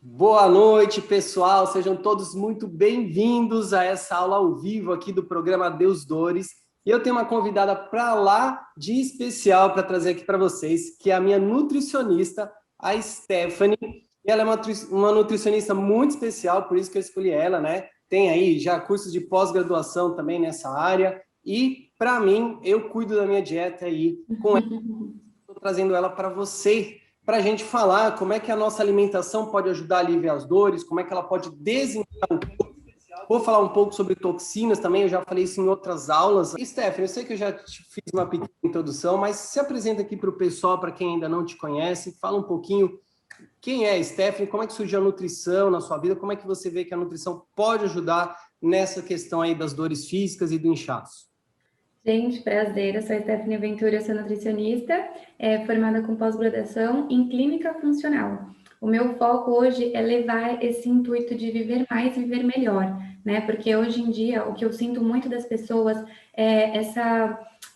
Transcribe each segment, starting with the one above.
Boa noite, pessoal. Sejam todos muito bem-vindos a essa aula ao vivo aqui do programa Deus Dores. E eu tenho uma convidada para lá de especial para trazer aqui para vocês, que é a minha nutricionista, a Stephanie. E ela é uma nutricionista muito especial, por isso que eu escolhi ela, né? Tem aí já cursos de pós-graduação também nessa área. E, para mim, eu cuido da minha dieta aí com ela. Estou trazendo ela para você, para a gente falar como é que a nossa alimentação pode ajudar a aliviar as dores, como é que ela pode desinflamar o corpo. Vou falar um pouco sobre toxinas também, eu já falei isso em outras aulas. E, Stephanie, eu sei que eu já te fiz uma pequena introdução, mas se apresenta aqui para o pessoal, para quem ainda não te conhece, fala um pouquinho quem é a Stephanie, como é que surgiu a nutrição na sua vida, como é que você vê que a nutrição pode ajudar nessa questão aí das dores físicas e do inchaço. Gente, prazer, eu sou a Stephanie Ventura, eu sou nutricionista, formada com pós-graduação em clínica funcional. O meu foco hoje é levar esse intuito de viver mais, viver melhor, né? Porque hoje em dia, o que eu sinto muito das pessoas é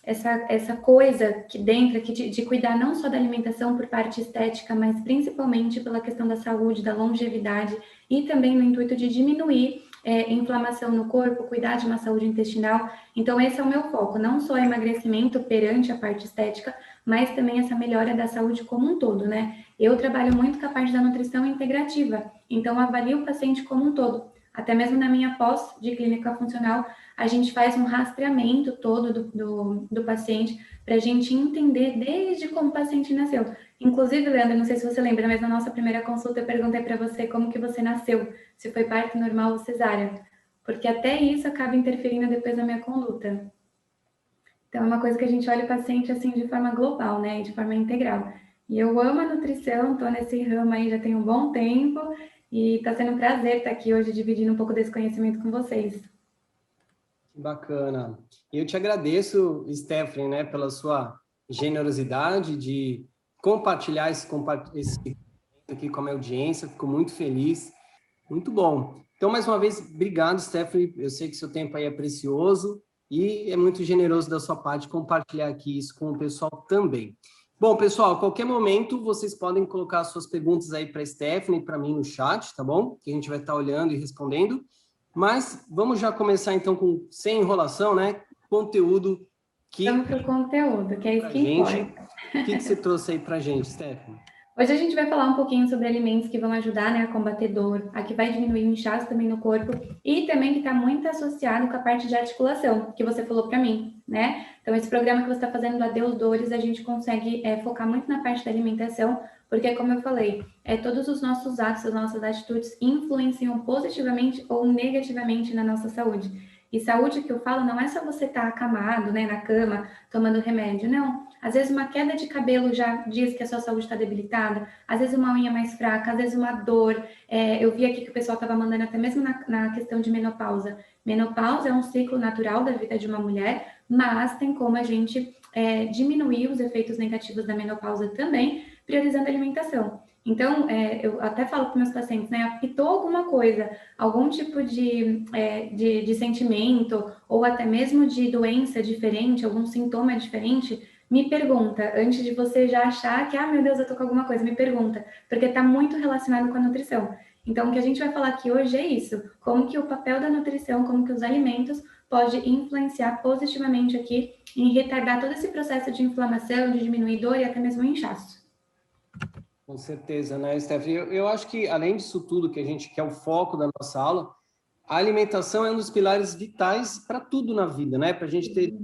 essa coisa que dentro aqui de cuidar não só da alimentação por parte estética, mas principalmente pela questão da saúde, da longevidade e também no intuito de diminuir inflamação no corpo, cuidar de uma saúde intestinal. Então, esse é o meu foco, não só emagrecimento perante a parte estética, mas também essa melhora da saúde como um todo, né? Eu trabalho muito com a parte da nutrição integrativa, então avalio o paciente como um todo. Até mesmo na minha pós de clínica funcional, a gente faz um rastreamento todo do paciente para a gente entender desde como o paciente nasceu. Inclusive, Leandro, não sei se você lembra, mas na nossa primeira consulta eu perguntei para você como que você nasceu, se foi parto normal ou cesárea, porque até isso acaba interferindo depois na minha conduta. Então, é uma coisa que a gente olha o paciente assim de forma global, né, de forma integral. E eu amo a nutrição, estou nesse ramo aí já tem um bom tempo, e está sendo um prazer estar aqui hoje dividindo um pouco desse conhecimento com vocês. Bacana. Eu te agradeço, Stephanie, né, pela sua generosidade de compartilhar esse aqui com a minha audiência. Fico muito feliz. Muito bom. Então, mais uma vez, obrigado, Stephanie. Eu sei que seu tempo aí é precioso e é muito generoso da sua parte compartilhar aqui isso com o pessoal também. Bom, pessoal, a qualquer momento vocês podem colocar suas perguntas aí para a Stephanie, para mim no chat, tá bom? Que a gente vai estar olhando e respondendo. Mas vamos já começar então com, sem enrolação, né? Conteúdo que... Vamos para o conteúdo, que é isso que importa. O que você trouxe aí para a gente, Stephanie? Hoje a gente vai falar um pouquinho sobre alimentos que vão ajudar, né, a combater dor, a que vai diminuir o inchaço também no corpo e também que está muito associado com a parte de articulação, que você falou para mim, né? Então, esse programa que você está fazendo do Adeus Dores, a gente consegue focar muito na parte da alimentação, porque, como eu falei, todos os nossos atos, as nossas atitudes influenciam positivamente ou negativamente na nossa saúde. E saúde que eu falo não é só você estar acamado, né, na cama, tomando remédio, não. Às vezes uma queda de cabelo já diz que a sua saúde está debilitada, às vezes uma unha mais fraca, às vezes uma dor. Eu vi aqui que o pessoal estava mandando até mesmo na questão de menopausa. Menopausa é um ciclo natural da vida de uma mulher, mas tem como a gente diminuir os efeitos negativos da menopausa também, priorizando a alimentação. Então, eu até falo para meus pacientes, né, apitou alguma coisa, algum tipo de sentimento, ou até mesmo de doença diferente, algum sintoma diferente, me pergunta, antes de você já achar que, meu Deus, eu tô com alguma coisa, me pergunta, porque está muito relacionado com a nutrição. Então, o que a gente vai falar aqui hoje é isso, como que o papel da nutrição, como que os alimentos pode influenciar positivamente aqui em retardar todo esse processo de inflamação, de diminuir dor e até mesmo o inchaço. Com certeza, né, Stephanie? Eu acho que, além disso tudo que a gente quer, o foco da nossa aula, a alimentação é um dos pilares vitais para tudo na vida, né? Para a gente ter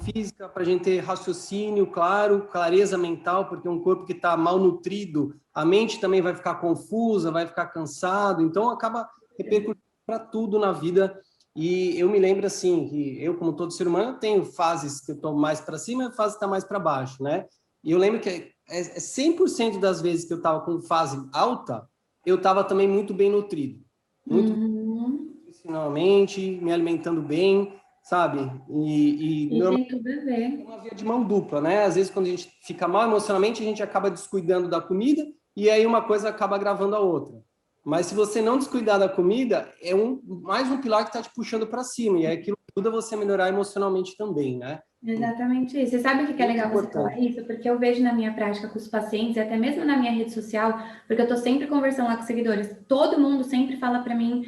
física, para a gente ter raciocínio, claro, clareza mental, porque um corpo que está mal nutrido, a mente também vai ficar confusa, vai ficar cansado, então acaba repercutindo para tudo na vida. E eu me lembro, assim, que eu, como todo ser humano, tenho fases que eu estou mais para cima e fases que estão mais para baixo, né? E eu lembro que 100% das vezes que eu estava com fase alta, eu estava também muito bem nutrido. Muito nutricionalmente, me alimentando bem, sabe? E tem tudo a ver. É uma via de mão dupla, né? Às vezes, quando a gente fica mal emocionalmente, a gente acaba descuidando da comida e aí uma coisa acaba agravando a outra. Mas se você não descuidar da comida, é mais um pilar que está te puxando para cima e é aquilo que ajuda você a melhorar emocionalmente também, né? Exatamente isso. Você sabe o que é Muito legal você falar importante. isso? Porque eu vejo na minha prática com os pacientes, e até mesmo na minha rede social, porque eu estou sempre conversando lá com os seguidores. Todo mundo sempre fala para mim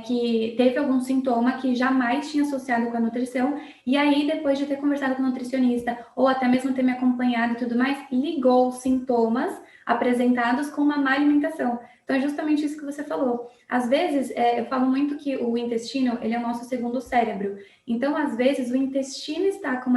que teve algum sintoma que jamais tinha associado com a nutrição, e aí, depois de ter conversado com o nutricionista, ou até mesmo ter me acompanhado e tudo mais, ligou os sintomas apresentados com uma má alimentação. Então, é justamente isso que você falou. Às vezes, eu falo muito que o intestino, ele é o nosso segundo cérebro. Então, às vezes, o intestino está com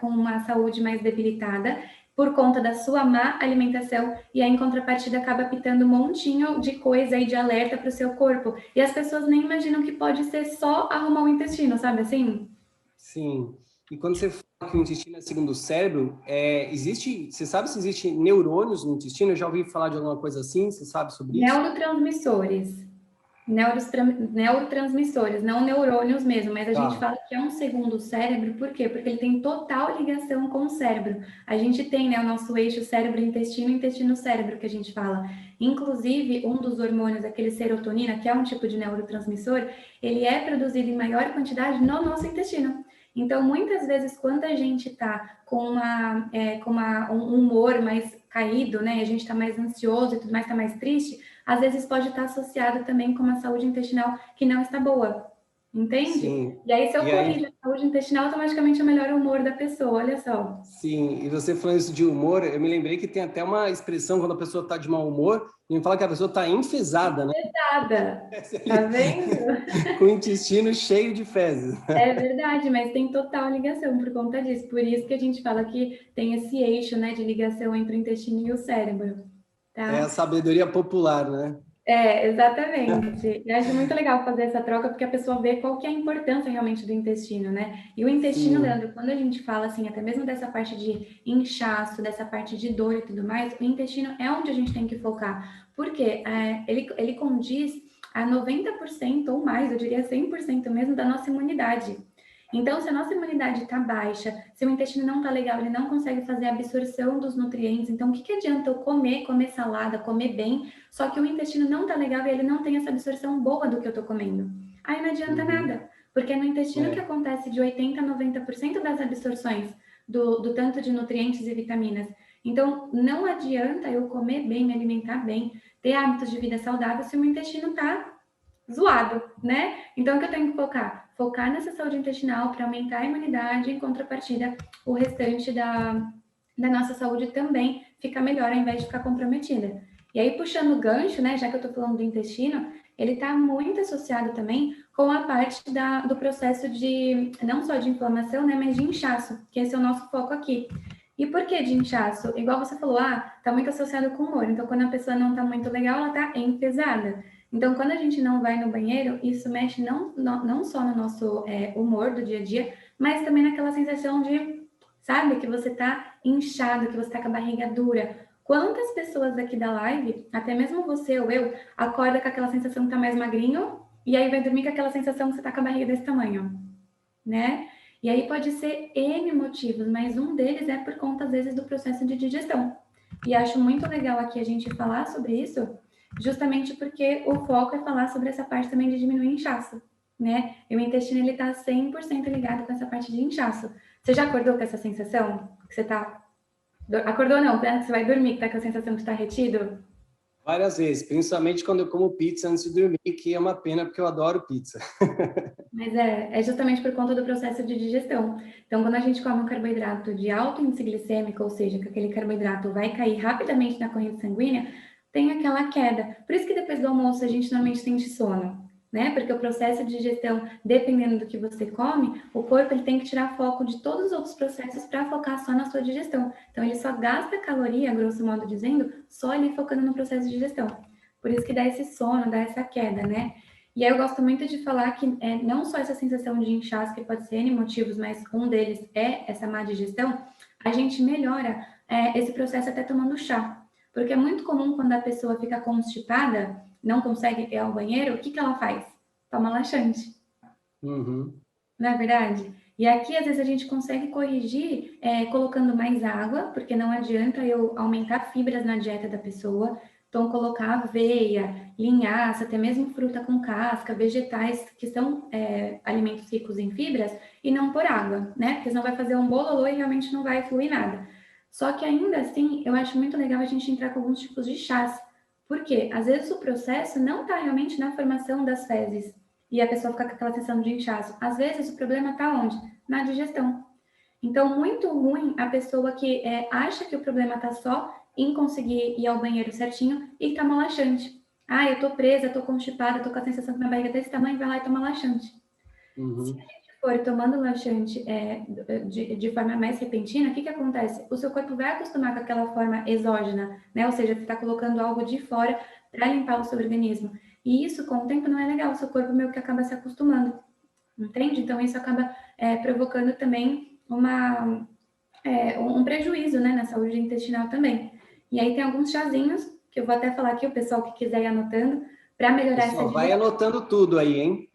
uma saúde mais debilitada por conta da sua má alimentação, e aí, em contrapartida, acaba pitando um montinho de coisa aí de alerta para o seu corpo. E as pessoas nem imaginam que pode ser só arrumar o intestino, sabe assim? Sim. E quando você fala que o intestino é segundo o cérebro, você sabe se existe neurônios no intestino? Eu já ouvi falar de alguma coisa assim, você sabe sobre isso? Neurotransmissores. Neurotransmissores, não neurônios mesmo, mas a gente Tá. fala que é um segundo cérebro, por quê? Porque ele tem total ligação com o cérebro. A gente tem, né, o nosso eixo cérebro-intestino, intestino-cérebro, que a gente fala. Inclusive, um dos hormônios, aquele serotonina, que é um tipo de neurotransmissor, ele é produzido em maior quantidade no nosso intestino. Então, muitas vezes, quando a gente está um humor mais caído, né, a gente está mais ansioso e tudo mais, está mais triste, às vezes pode estar associado também com uma saúde intestinal que não está boa, entende? Sim. E aí, se eu E corrijo aí, a saúde intestinal, automaticamente melhora o humor da pessoa, olha só. sim, e você falando isso de humor, eu me lembrei que tem até uma expressão quando a pessoa está de mau humor, e me fala que a pessoa está enfesada, né? Nada, tá vendo? Com o intestino cheio de fezes. É verdade, mas tem total ligação por conta disso. Por isso que a gente fala que tem esse eixo, né, de ligação entre o intestino e o cérebro, É a tá? sabedoria popular, né? Exatamente. Eu acho muito legal fazer essa troca, porque a pessoa vê qual que é a importância realmente do intestino, né? E o intestino, Sim. Leandro, quando a gente fala assim, até mesmo dessa parte de inchaço, dessa parte de dor e tudo mais, o intestino é onde a gente tem que focar. Porque ele condiz a 90% ou mais, eu diria 100% mesmo, da nossa imunidade. Então, se a nossa imunidade está baixa, se o intestino não está legal, ele não consegue fazer a absorção dos nutrientes, então o que, que adianta eu comer salada, comer bem, só que o intestino não tá legal e ele não tem essa absorção boa do que eu tô comendo. Aí não adianta Uhum. nada, porque é no intestino que É. acontece de 80 a 90% das absorções do tanto de nutrientes e vitaminas. Então, não adianta eu comer bem, me alimentar bem, ter hábitos de vida saudável se o meu intestino tá zoado, né? Então, o que eu tenho que focar? Focar nessa saúde intestinal para aumentar a imunidade, em contrapartida, o restante da nossa saúde também fica melhor, ao invés de ficar comprometida. E aí, puxando o gancho, né, já que eu estou falando do intestino, ele está muito associado também com a parte do processo de, não só de inflamação, né, mas de inchaço, que esse é o nosso foco aqui. E por que de inchaço? Igual você falou, está muito associado com o humor. Então, quando a pessoa não está muito legal, ela está enfesada. Então, quando a gente não vai no banheiro, isso mexe não só no nosso humor do dia a dia, mas também naquela sensação de, sabe, que você está inchado, que você está com a barriga dura. Quantas pessoas aqui da live, até mesmo você ou eu, acorda com aquela sensação que tá mais magrinho e aí vai dormir com aquela sensação que você tá com a barriga desse tamanho, né? E aí pode ser N motivos, mas um deles é por conta, às vezes, do processo de digestão. E acho muito legal aqui a gente falar sobre isso, justamente porque o foco é falar sobre essa parte também de diminuir inchaço, né? E o intestino, ele tá 100% ligado com essa parte de inchaço. Você já acordou com essa sensação? Que você tá acordou não, né? Você vai dormir, que tá com a sensação que está retido? Várias vezes, principalmente quando eu como pizza antes de dormir, que é uma pena porque eu adoro pizza. Mas é justamente por conta do processo de digestão. Então, quando a gente come um carboidrato de alto índice glicêmico, ou seja, que aquele carboidrato vai cair rapidamente na corrente sanguínea, tem aquela queda. Por isso que depois do almoço a gente normalmente sente sono, né? Porque o processo de digestão, dependendo do que você come, o corpo ele tem que tirar foco de todos os outros processos para focar só na sua digestão. Então, ele só gasta caloria, grosso modo dizendo, só ali focando no processo de digestão. Por isso que dá esse sono, dá essa queda, né? E aí eu gosto muito de falar que não só essa sensação de inchaço, que pode ser N motivos, mas um deles é essa má digestão, a gente melhora esse processo até tomando chá. Porque é muito comum quando a pessoa fica constipada, não consegue ir ao banheiro, o que, que ela faz? Toma laxante, Uhum. não é verdade? E aqui, às vezes, a gente consegue corrigir colocando mais água, porque não adianta eu aumentar fibras na dieta da pessoa, Então, colocar aveia, linhaça, até mesmo fruta com casca, vegetais que são alimentos ricos em fibras, e não por água, né? Porque senão vai fazer um bololô e realmente não vai fluir nada. Só que ainda assim, eu acho muito legal a gente entrar com alguns tipos de chás. Por quê? Às vezes o processo não está realmente na formação das fezes e a pessoa fica com aquela sensação de inchaço. Às vezes o problema está onde? Na digestão. Então, muito ruim a pessoa que acha que o problema está só em conseguir ir ao banheiro certinho e está laxante. Ah, eu tô presa, tô constipada, tô com a sensação que minha barriga é desse tamanho, vai lá e toma laxante. Uhum. Se a gente for tomando laxante de forma mais repentina, o que acontece? O seu corpo vai acostumar com aquela forma exógena, né? Ou seja, você está colocando algo de fora para limpar o seu organismo. E isso, com o tempo, não é legal. O seu corpo meio que acaba se acostumando, entende? Então, isso acaba provocando também um prejuízo, né, na saúde intestinal também. E aí tem alguns chazinhos, que eu vou até falar aqui, o pessoal que quiser ir anotando, para melhorar essa Pessoal, vai digestão. anotando tudo aí, hein?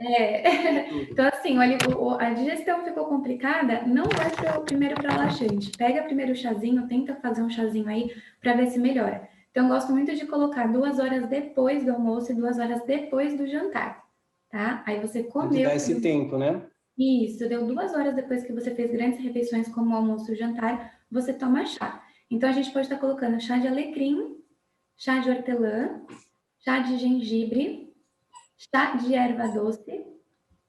Então, assim, olha, a digestão ficou complicada, não vai primeiro para laxante. Pega primeiro o chazinho, tenta fazer um chazinho aí para ver se melhora. Então, eu gosto muito de colocar 2 horas depois do almoço e 2 horas depois do jantar, tá? Aí você De comeu. dar esse tempo, né? Isso, deu 2 horas depois que você fez grandes refeições como o almoço e o jantar, você toma chá. Então, a gente pode estar colocando chá de alecrim, chá de hortelã, chá de gengibre, chá de erva doce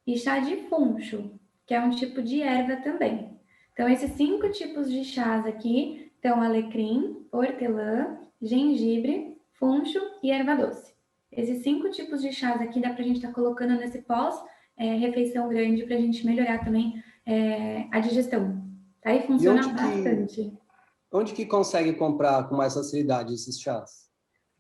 e chá de funcho, que é um tipo de erva também. Então, esses 5 tipos de chás aqui estão alecrim, hortelã, gengibre, funcho e erva doce. Esses 5 tipos de chás aqui dá para a gente estar colocando nesse pós-refeição grande para a gente melhorar também a digestão. Tá? E E funciona bastante. onde que consegue comprar com mais facilidade esses chás?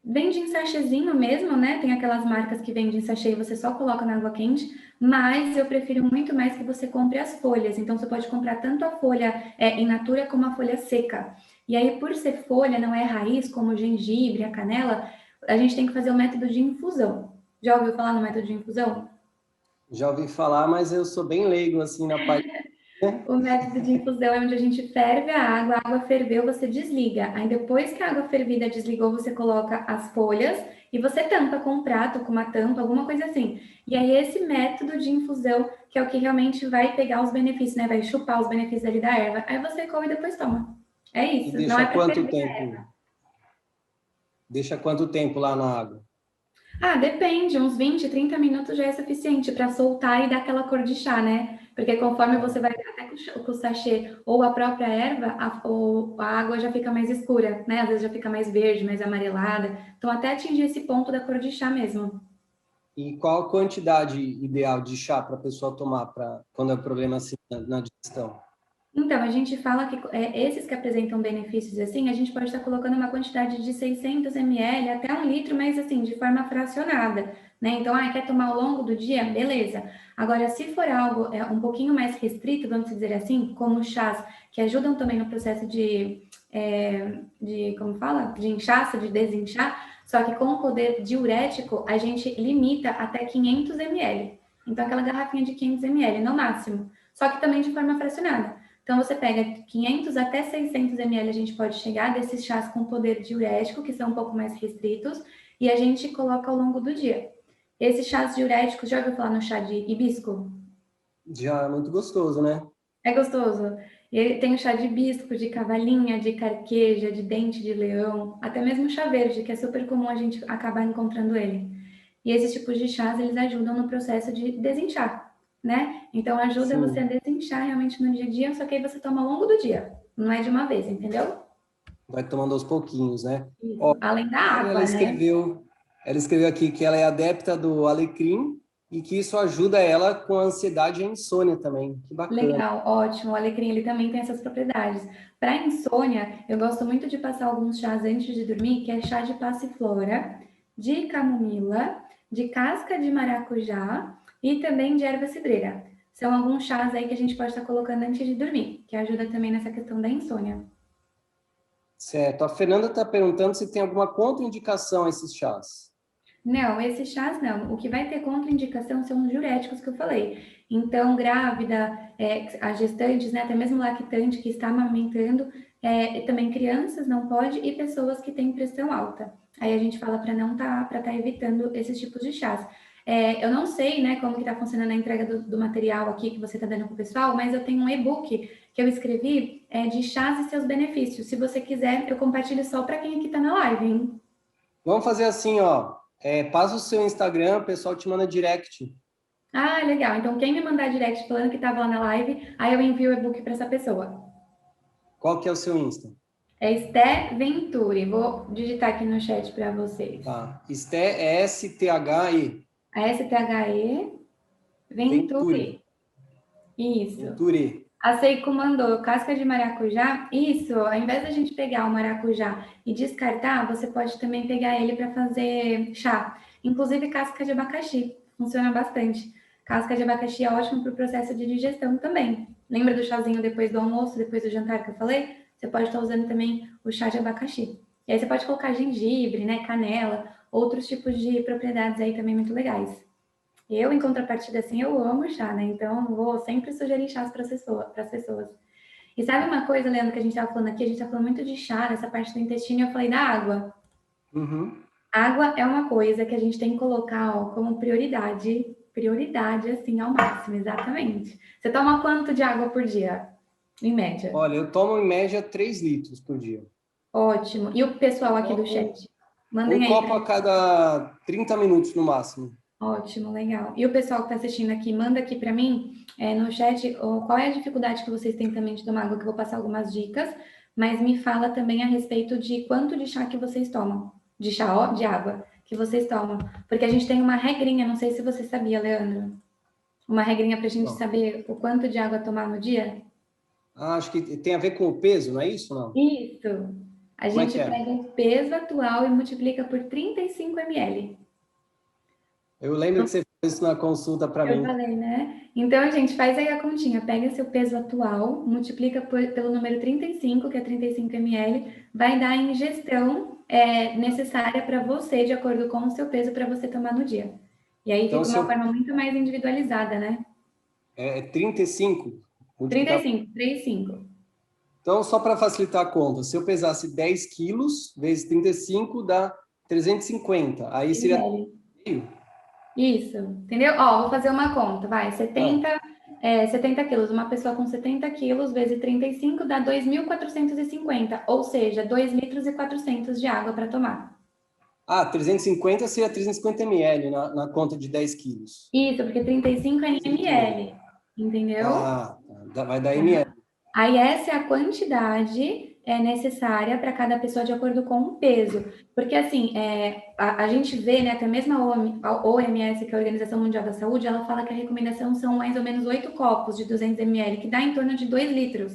Vende em sachêzinho mesmo, né? Tem aquelas marcas que vendem em sachê e você só coloca na água quente, mas eu prefiro muito mais que você compre as folhas. Então, você pode comprar tanto a folha in natura como a folha seca. E aí, por ser folha, não é raiz, como o gengibre, a canela, a gente tem que fazer o método de infusão. Já ouviu falar no método de infusão? Já ouvi falar, mas eu sou bem leigo, assim, na parte... O método de infusão é onde a gente ferve a água ferveu, você desliga. Aí depois que a água fervida desligou, você coloca as folhas e você tampa com um prato, com uma tampa, alguma coisa assim. E aí esse método de infusão que é o que realmente vai pegar os benefícios, né? Vai chupar os benefícios ali da erva. Aí você come e depois toma. É E isso, não deixa é para quanto ferver. tempo? Deixa quanto tempo lá na água? Ah, depende, uns 20, 30 minutos já é suficiente para soltar e dar aquela cor de chá, né? Porque conforme você vai até com o sachê ou a própria erva, a água já fica mais escura, né? Às vezes já fica mais verde, mais amarelada. Então, até atingir esse ponto da cor de chá mesmo. E qual a quantidade ideal de chá para a pessoa tomar quando é um problema assim na digestão? Então, a gente fala que esses que apresentam benefícios assim, a gente pode estar colocando uma quantidade de 600 ml até 1 litro, mas assim, de forma fracionada, né? Então, quer tomar ao longo do dia? Beleza. Agora, se for algo um pouquinho mais restrito, vamos dizer assim, como chás, que ajudam também no processo como fala? De inchaço, de desinchar, só que com o poder diurético, a gente limita até 500 ml. Então, aquela garrafinha de 500 ml, no máximo. Só que também de forma fracionada. Então, você pega 500 até 600 ml, a gente pode chegar desses chás com poder diurético, que são um pouco mais restritos, e a gente coloca ao longo do dia. Esses chás diuréticos, já ouviu falar no chá de hibisco? Já é muito gostoso, né? É gostoso. E tem o chá de hibisco, de cavalinha, de carqueja, de dente de leão, até mesmo o chá verde, que é super comum a gente acabar encontrando ele. E esses tipos de chás, eles ajudam no processo de desinchar, né? Então, ajuda você a Sim, desinchar realmente no dia a dia, só que aí você toma ao longo do dia, não é de uma vez, entendeu? vai tomando aos pouquinhos, né? Ó, Isso. Além da ela água, né? escreveu aqui que ela é adepta do alecrim e que isso ajuda ela com a ansiedade e a insônia também. Que bacana. Legal, ótimo. O alecrim, ele também tem essas propriedades. Para insônia, eu gosto muito de passar alguns chás antes de dormir, que é chá de passiflora, de camomila, de casca de maracujá e também de erva cidreira. São alguns chás aí que a gente pode estar colocando antes de dormir, que ajuda também nessa questão da insônia. Certo. A Fernanda está perguntando se tem alguma contraindicação a esses chás. Não, esses chás não. O que vai ter contraindicação são os diuréticos que eu falei. Então, grávida, as gestantes, né, até mesmo lactante que está amamentando, e também crianças não pode, e pessoas que têm pressão alta. Aí a gente fala para tá evitando esses tipos de chás. Eu não sei, né, como que está funcionando a entrega do material aqui que você está dando para o pessoal, mas eu tenho um e-book que eu escrevi de chás e seus benefícios. Se você quiser, eu compartilho só para quem aqui está na live, hein? Vamos fazer assim, ó. Passa o seu Instagram, o pessoal te manda direct. Ah, legal. Então, quem me mandar direct falando que estava lá na live, aí eu envio o e-book para essa pessoa. Qual que é o seu Insta? É Esté Venturi. Vou digitar aqui no chat para vocês. Tá. Esté é S-T-H-E. A S-T-H-E Venturi. Venturi. Isso. Venturi. A Seiko mandou casca de maracujá. Isso, ao invés da gente pegar o maracujá e descartar, você pode também pegar ele para fazer chá. Inclusive casca de abacaxi. Funciona bastante. Casca de abacaxi é ótimo para o processo de digestão também. Lembra do chazinho depois do almoço, depois do jantar que eu falei? Você pode estar usando também o chá de abacaxi. E aí você pode colocar gengibre, né, canela, outros tipos de propriedades aí também muito legais. Eu, em contrapartida, assim, eu amo chá, né? Então, vou sempre sugerir chás para as pessoas. E sabe uma coisa, Leandro, que a gente estava falando aqui? A gente está falando muito de chá, nessa parte do intestino, e eu falei da água. Uhum. Água é uma coisa que a gente tem que colocar como prioridade, assim, ao máximo, exatamente. Você toma quanto de água por dia, em média? Olha, eu tomo em média 3 litros por dia. Ótimo. E o pessoal aqui do chat? Mandem Um aí copo a cada 30 minutos no máximo. Ótimo, legal. E o pessoal que está assistindo aqui, manda aqui para mim no chat qual é a dificuldade que vocês têm também de tomar água, que eu vou passar algumas dicas, mas me fala também a respeito de quanto de chá que vocês tomam, de chá, ó, de água que vocês tomam, porque a gente tem uma regrinha, não sei se você sabia, Leandro, uma regrinha para a gente saber o quanto de água tomar no dia? Acho que tem a ver com o peso, não é isso, não? Isso. A Como é gente que é? pega o peso atual e multiplica por 35 ml. Eu lembro que você fez isso na consulta para Eu mim. falei, né? Então, gente, faz aí a continha. Pega seu peso atual, multiplica pelo número 35, que é 35 ml, vai dar a ingestão necessária para você, de acordo com o seu peso, para você tomar no dia. E aí Então, fica uma forma muito mais individualizada, né? é 35 multiplicado. 35, 35. Então, só para facilitar a conta, se eu pesasse 10 quilos vezes 35 dá 350. Aí seria meio. Isso, entendeu? Ó, vou fazer uma conta, vai, 70 quilos, uma pessoa com 70 quilos vezes 35 dá 2.450, ou seja, 2 litros e 400 de água para tomar. 350 seria 350 ml na conta de 10 quilos. Isso, porque 35 é em ml, entendeu? Vai dar ml. Aí essa é a quantidade necessária para cada pessoa de acordo com o peso. Porque assim, a gente vê, né, até mesmo a OMS, que é a Organização Mundial da Saúde, ela fala que a recomendação são mais ou menos 8 copos de 200 ml, que dá em torno de 2 litros.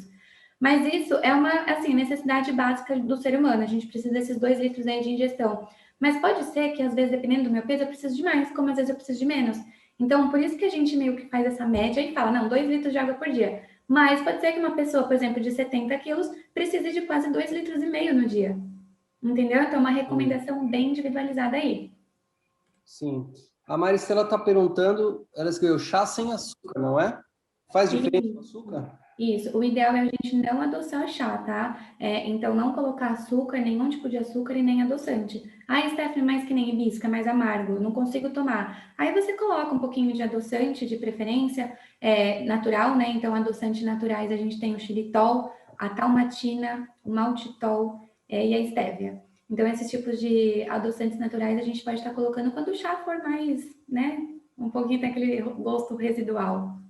Mas isso é uma, assim, necessidade básica do ser humano. A gente precisa desses 2 litros aí de ingestão. Mas pode ser que, às vezes, dependendo do meu peso, eu preciso de mais, como às vezes eu preciso de menos. Então, por isso que a gente meio que faz essa média e fala, não, 2 litros de água por dia. Mas pode ser que uma pessoa, por exemplo, de 70 quilos, precise de quase 2,5 litros no dia. Entendeu? Então, uma recomendação bem individualizada aí. Sim. A Maristela está perguntando, ela escreveu chá sem açúcar, não é? Faz diferença o açúcar? Isso, o ideal é a gente não adoçar chá, tá? Então, não colocar açúcar, nenhum tipo de açúcar e nem adoçante. Ah, Stephanie, mais que nem hibisco, é mais amargo, não consigo tomar. Aí você coloca um pouquinho de adoçante, de preferência, natural, né? Então, adoçantes naturais, a gente tem o xilitol, a talmatina, o maltitol e a estévia. Então, esses tipos de adoçantes naturais a gente pode estar colocando quando o chá for mais, né? Um pouquinho daquele gosto residual.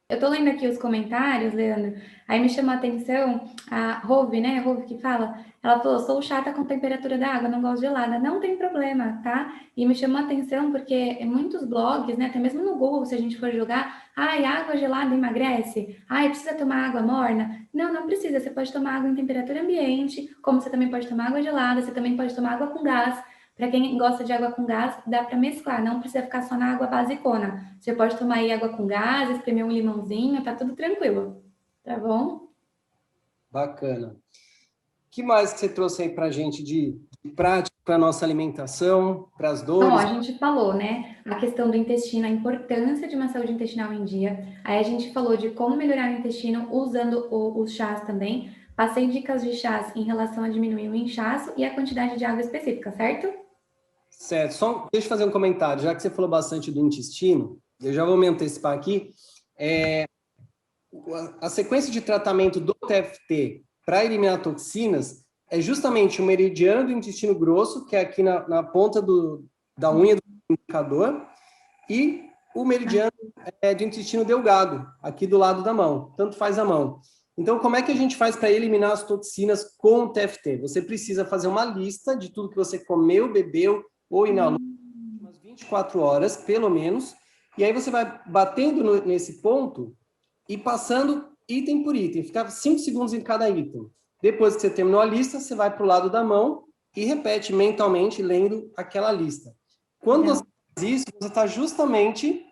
Eu tô lendo aqui os comentários, Leandro, aí me chamou a atenção a Rove, né? A Rove que fala, ela falou, sou chata com temperatura da água, não gosto gelada. Não tem problema, tá? E me chamou a atenção porque em muitos blogs, né? Até mesmo no Google, se a gente for jogar, água gelada emagrece? Precisa tomar água morna? Não, não precisa. Você pode tomar água em temperatura ambiente, como você também pode tomar água gelada, você também pode tomar água com gás. Para quem gosta de água com gás, dá para mesclar, não precisa ficar só na água basicona. Você pode tomar aí água com gás, espremer um limãozinho, tá tudo tranquilo. Tá bom? Bacana. O que mais que você trouxe aí para a gente de prática para a nossa alimentação, para as dores? Então, a gente falou, né, a questão do intestino, a importância de uma saúde intestinal em dia. Aí a gente falou de como melhorar o intestino usando os chás também. Passei dicas de chás em relação a diminuir o inchaço e a quantidade de água específica, certo? Certo, só deixa eu fazer um comentário, já que você falou bastante do intestino, eu já vou me antecipar aqui. A sequência de tratamento do TFT para eliminar toxinas é justamente o meridiano do intestino grosso, que é aqui na ponta da unha do indicador, e o meridiano do intestino delgado, aqui do lado da mão, tanto faz a mão. Então, como é que a gente faz para eliminar as toxinas com o TFT? Você precisa fazer uma lista de tudo que você comeu, bebeu ou inalou, umas 24 horas, pelo menos, e aí você vai batendo nesse ponto e passando item por item, ficava 5 segundos em cada item. Depois que você terminou a lista, você vai para o lado da mão e repete mentalmente, lendo aquela lista. Quando você faz isso, você está justamente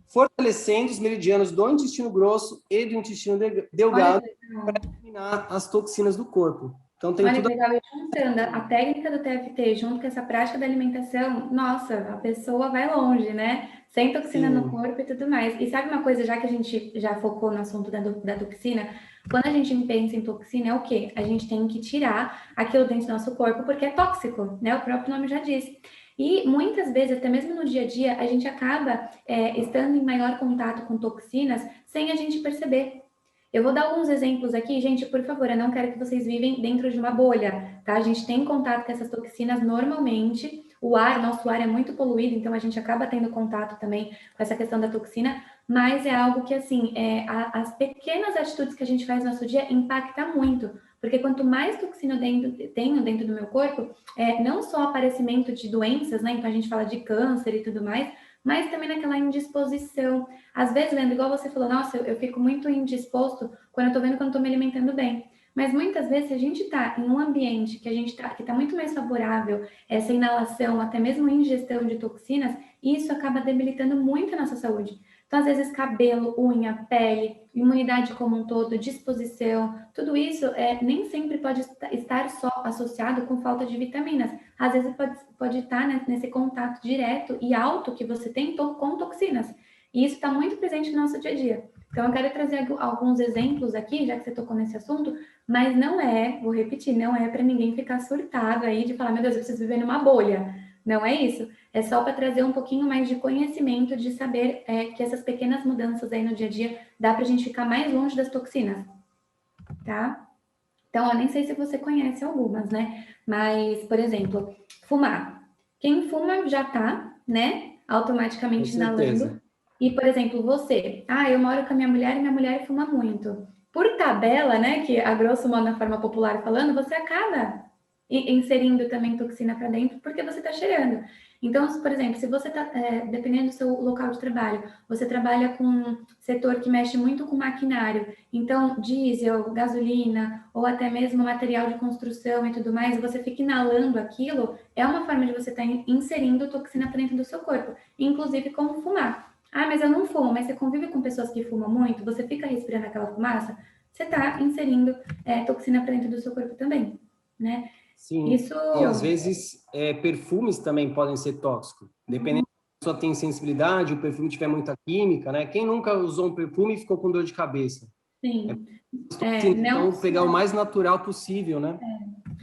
fortalecendo os meridianos do intestino grosso e do intestino delgado para eliminar as toxinas do corpo. Então, tem tudo... Legal, e juntando a técnica do TFT junto com essa prática da alimentação, nossa, a pessoa vai longe, né? Sem toxina no corpo e tudo mais. E sabe uma coisa, já que a gente já focou no assunto da toxina, quando a gente pensa em toxina, é o quê? A gente tem que tirar aquilo dentro do nosso corpo porque é tóxico, né? O próprio nome já diz. E muitas vezes, até mesmo no dia a dia, a gente acaba estando em maior contato com toxinas sem a gente perceber. Eu vou dar alguns exemplos aqui, gente, por favor, eu não quero que vocês vivem dentro de uma bolha, tá? A gente tem contato com essas toxinas normalmente, nosso ar é muito poluído, então a gente acaba tendo contato também com essa questão da toxina, mas é algo que, assim, as pequenas atitudes que a gente faz no nosso dia impacta muito, porque quanto mais toxina eu tenho dentro do meu corpo, não só aparecimento de doenças, né? Então a gente fala de câncer e tudo mais, mas também naquela indisposição. Às vezes, Leandro, igual você falou, nossa, eu fico muito indisposto quando eu tô vendo que eu não tô me alimentando bem. Mas muitas vezes, se a gente tá em um ambiente que tá muito mais favorável, essa inalação, até mesmo ingestão de toxinas, isso acaba debilitando muito a nossa saúde. Então, às vezes, cabelo, unha, pele, imunidade como um todo, disposição, tudo isso nem sempre pode estar só associado com falta de vitaminas. Às vezes pode estar nesse contato direto e alto que você tem com toxinas. E isso está muito presente no nosso dia a dia. Então, eu quero trazer alguns exemplos aqui, já que você tocou nesse assunto, mas vou repetir, não é para ninguém ficar surtado aí de falar, meu Deus, eu preciso viver numa bolha. Não é isso. É só para trazer um pouquinho mais de conhecimento, de saber que essas pequenas mudanças aí no dia a dia dá para a gente ficar mais longe das toxinas, tá? Então, eu nem sei se você conhece algumas, né? Mas, por exemplo, fumar. Quem fuma já tá, né? Automaticamente inalando. E, por exemplo, você. Eu moro com a minha mulher e minha mulher fuma muito. Por tabela, né? Que a grosso modo, na forma popular falando, você acaba inserindo também toxina para dentro porque você está cheirando. Então, por exemplo, se você está, dependendo do seu local de trabalho, você trabalha com um setor que mexe muito com maquinário, então diesel, gasolina ou até mesmo material de construção e tudo mais, você fica inalando aquilo, é uma forma de você estar inserindo toxina para dentro do seu corpo, inclusive como fumar. Mas eu não fumo, mas você convive com pessoas que fumam muito, você fica respirando aquela fumaça, você está inserindo toxina para dentro do seu corpo também, né? Sim, Isso... e às vezes perfumes também podem ser tóxicos. Dependendo se a pessoa tem sensibilidade, o perfume tiver muita química, né? Quem nunca usou um perfume e ficou com dor de cabeça? Sim. Então, pegar o mais natural possível, né?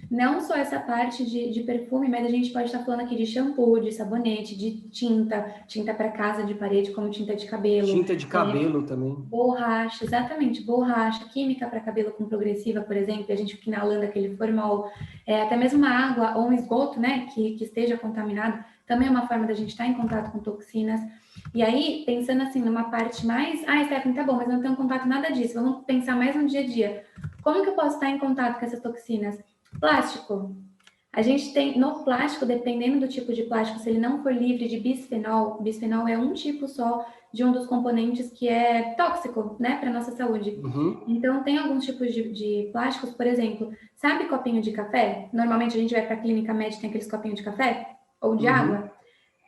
Não só essa parte de perfume, mas a gente pode estar falando aqui de shampoo, de sabonete, de tinta para casa, de parede, como tinta de cabelo. Tinta de cabelo também. Borracha, exatamente, borracha, química para cabelo com progressiva, por exemplo, e a gente fica inalando aquele formol. Até mesmo uma água ou um esgoto, né, que esteja contaminado, também é uma forma da gente estar em contato com toxinas. E aí, pensando assim, numa parte mais... Stephanie, tá bom, mas não tenho contato nada disso. Vamos pensar mais no dia a dia. Como que eu posso estar em contato com essas toxinas? Plástico. A gente tem, no plástico, dependendo do tipo de plástico, se ele não for livre de bisfenol é um tipo só de um dos componentes que é tóxico, né, para nossa saúde. Então, tem alguns tipos de plásticos, por exemplo, sabe copinho de café? Normalmente a gente vai para a clínica médica, tem aqueles copinhos de café ou de água.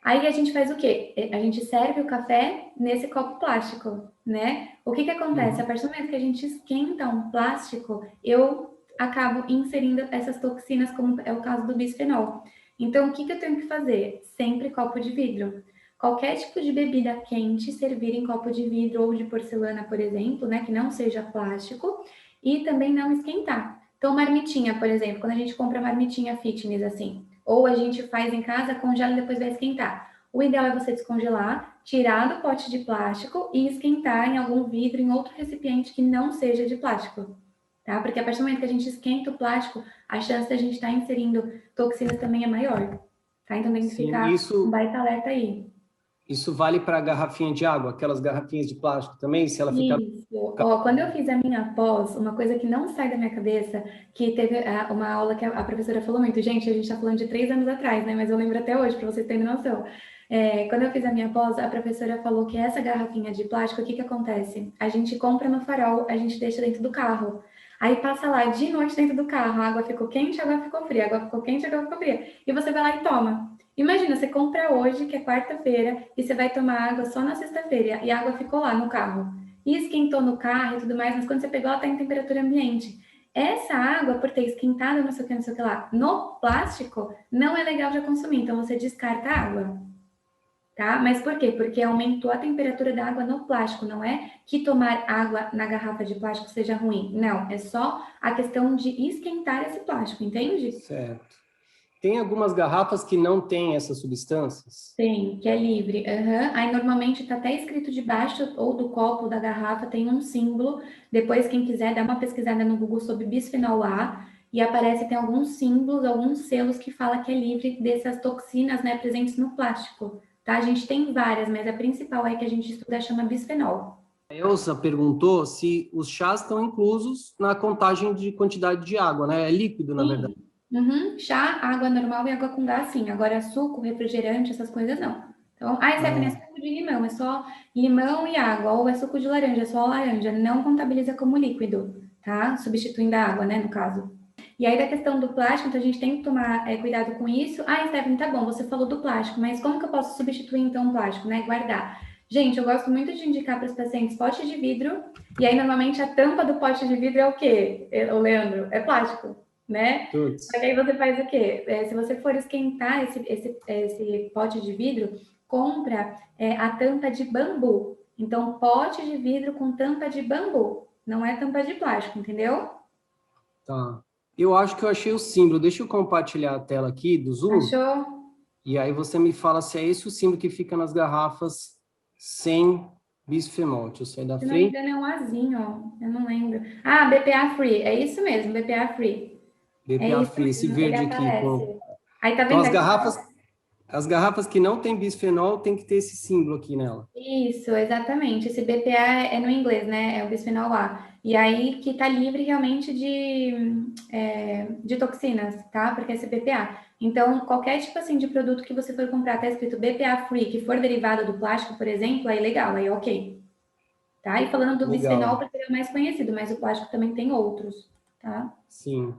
Aí a gente faz o quê? A gente serve o café nesse copo plástico, né? O que acontece? A partir do momento que a gente esquenta um plástico, eu acabo inserindo essas toxinas, como é o caso do bisfenol. Então, o que eu tenho que fazer? Sempre copo de vidro. Qualquer tipo de bebida quente, servir em copo de vidro ou de porcelana, por exemplo, né? Que não seja plástico. e também não esquentar. Então, marmitinha, por exemplo, quando a gente compra marmitinha fitness assim, ou a gente faz em casa, congela e depois vai esquentar. O ideal é você descongelar, tirar do pote de plástico e esquentar em algum vidro, em outro recipiente que não seja de plástico, tá? Porque a partir do momento que a gente esquenta o plástico, a chance de a gente estar inserindo toxinas também é maior, tá? Então tem que Sim, ficar um baita alerta aí. isso vale para garrafinha de água, aquelas garrafinhas de plástico também, se ela ficar... Isso. Ó, quando eu fiz a minha pós, uma coisa que não sai da minha cabeça, que teve uma aula que a professora falou muito, gente, a gente está falando de 3 anos atrás, né? Mas eu lembro até hoje, para vocês terem noção. Quando eu fiz a minha pós, a professora falou que essa garrafinha de plástico, o que que acontece? A gente compra no farol, a gente deixa dentro do carro. Aí passa lá de noite dentro do carro, a água ficou quente, a água ficou fria, a água ficou quente, a água ficou fria. E você vai lá e toma. Imagina, você compra hoje, que é quarta-feira, e você vai tomar água só na sexta-feira, e a água ficou lá no carro. E esquentou no carro e tudo mais, mas quando você pegou, ela está em temperatura ambiente. Essa água, por ter esquentado, não sei o que lá, no plástico, não é legal de consumir, então você descarta a água, tá? Mas por quê? Porque aumentou a temperatura da água no plástico, não é que tomar água na garrafa de plástico seja ruim, não, é só a questão de esquentar esse plástico, entende? Certo. Tem algumas garrafas que não têm essas substâncias? Tem, que é livre. Aham. Aí normalmente está até escrito debaixo ou do copo da garrafa, tem um símbolo. Depois, quem quiser, dá uma pesquisada no Google sobre bisfenol A e aparece, tem alguns símbolos, alguns selos que fala que é livre dessas toxinas, né, presentes no plástico. Tá? A gente tem várias, mas a principal aí que a gente estuda chama bisfenol. A Elsa perguntou se os chás estão inclusos na contagem de quantidade de água, né? É líquido, na verdade. Sim. Uhum. Chá, água normal e água com gás, sim. Agora, suco, refrigerante, essas coisas não. Então, Stephanie, é Ah, suco de limão, é só limão e água, ou é suco de laranja, é só laranja. Não contabiliza como líquido, tá? Substituindo a água, né, no caso. E aí, da questão do plástico, então a gente tem que tomar cuidado com isso. Stephanie, tá bom, você falou do plástico, mas como que eu posso substituir, então, o plástico, né? Guardar. Gente, eu gosto muito de indicar para os pacientes pote de vidro, e aí, normalmente, a tampa do pote de vidro é o quê, o Leandro? É plástico, né? Só que putz. aí você faz o quê? Se você for esquentar esse pote de vidro, compra a tampa de bambu. Então, pote de vidro com tampa de bambu, não é tampa de plástico, entendeu? Tá. Eu acho que eu achei o símbolo. Deixa eu compartilhar a tela aqui do Zoom. Achou? E aí você me fala se é esse o símbolo que fica nas garrafas sem bisfenol. Deixa eu sair da Se não me frente. engano, é um azinho, ó. Eu não lembro. BPA Free, é isso mesmo, BPA Free. É BPA isso Free, esse mesmo, ele verde aqui. aparece. Aí tá Então vendo as aqui? garrafas que não tem bisfenol tem que ter esse símbolo aqui nela. Isso, exatamente. Esse BPA é no inglês, né? É o bisfenol A. E aí que tá livre realmente de toxinas, tá? Porque é esse BPA. Então, qualquer tipo assim de produto que você for comprar, tá escrito BPA free, que for derivado do plástico, por exemplo, aí legal, aí ok. Tá? E falando do bisfenol, Legal. porque ele é o mais conhecido, mas o plástico também tem outros, tá? Sim.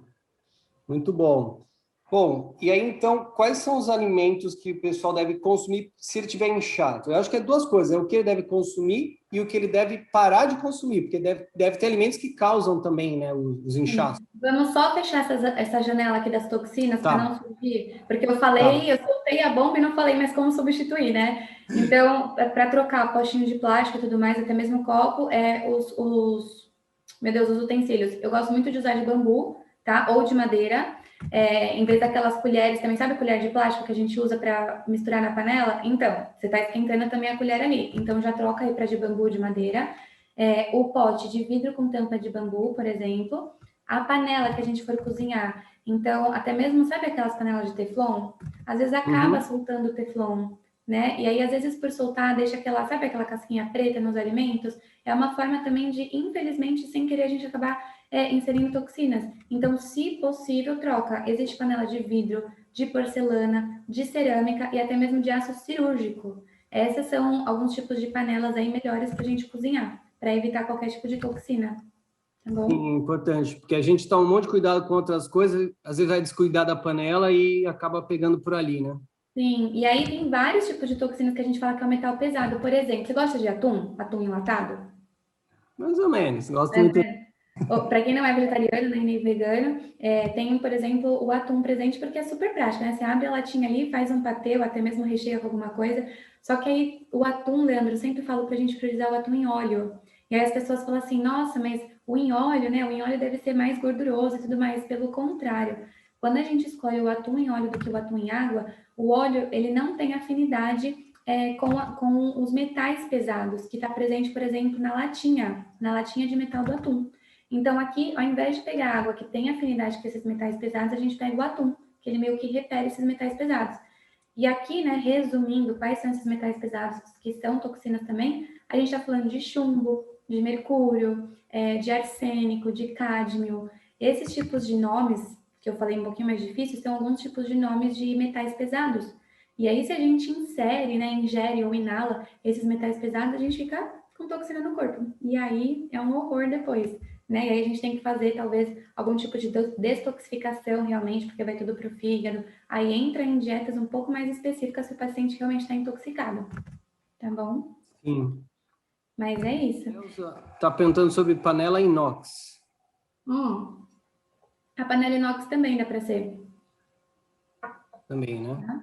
Muito bom. Bom, e aí então, quais são os alimentos que o pessoal deve consumir se ele tiver inchado? Eu acho que é duas coisas, é o que ele deve consumir e o que ele deve parar de consumir, porque deve ter alimentos que causam também, né, os inchaços. Vamos só fechar essa janela aqui das toxinas para não Tá, surgir, porque eu tá. falei, eu soltei a bomba e não falei mais como substituir, né? Então, para trocar potinho de plástico e tudo mais, até mesmo copo, meu Deus, os utensílios. Eu gosto muito de usar de bambu, tá? Ou de madeira, em vez daquelas colheres, também sabe a colher de plástico que a gente usa para misturar na panela? Então, você está esquentando também a colher ali. Então, já troca aí para de bambu, de madeira. O pote de vidro com tampa de bambu, por exemplo. A panela que a gente for cozinhar. Então, até mesmo, sabe aquelas panelas de teflon? Às vezes acaba Uhum. soltando o teflon, né? E aí, às vezes, por soltar, deixa sabe aquela casquinha preta nos alimentos? É uma forma também de, infelizmente, sem querer, a gente acabar inserindo toxinas. Então, se possível, troca. Existe panela de vidro, de porcelana, de cerâmica e até mesmo de aço cirúrgico. Essas são alguns tipos de panelas aí melhores para a gente cozinhar, para evitar qualquer tipo de toxina, tá bom? Sim, importante, porque a gente toma um monte de cuidado com outras coisas, às vezes vai descuidar da panela e acaba pegando por ali, né? Sim, e aí tem vários tipos de toxinas que a gente fala que é o metal pesado. Por exemplo, você gosta de atum? Atum enlatado? Mais ou menos. Gosto muito. Para quem não é vegetariano nem vegano, tem, por exemplo, o atum presente porque é super prático, né? Você abre a latinha ali, faz um patê ou até mesmo recheia com alguma coisa. Só que aí o atum, Leandro, eu sempre falo para a gente priorizar o atum em óleo. E aí as pessoas falam assim, nossa, mas o em óleo, né? O em óleo deve ser mais gorduroso e tudo mais. Pelo contrário, quando a gente escolhe o atum em óleo do que o atum em água, o óleo, ele não tem afinidade com os metais pesados, que está presente, por exemplo, na latinha de metal do atum. Então, aqui, ao invés de pegar água que tem afinidade com esses metais pesados, a gente pega o atum, que ele meio que repele esses metais pesados. E aqui, né, resumindo, quais são esses metais pesados que são toxinas também, a gente está falando de chumbo, de mercúrio, de arsênico, de cádmio. Esses tipos de nomes, que eu falei um pouquinho mais difícil, são alguns tipos de nomes de metais pesados. E aí, se a gente insere, né, ingere ou inala esses metais pesados, a gente fica com toxina no corpo. E aí é um horror depois, né? E aí a gente tem que fazer, talvez, algum tipo de detoxificação realmente, porque vai tudo para o fígado. Aí entra em dietas um pouco mais específicas se o paciente realmente está intoxicado. Tá bom? Sim. Mas é isso. Está perguntando sobre panela inox. A panela inox também dá para ser. Também, né? Tá?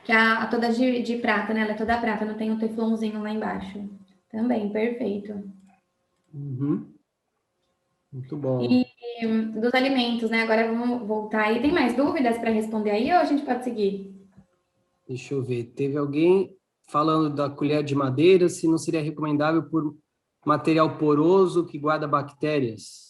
Que a toda de prata, né? Ela é toda prata, não tem um teflonzinho lá embaixo. Também, perfeito. Uhum. Muito bom. E dos alimentos, né? Agora vamos voltar aí. Tem mais dúvidas para responder aí ou a gente pode seguir? Deixa eu ver. Teve alguém falando da colher de madeira, se não seria recomendável por material poroso que guarda bactérias.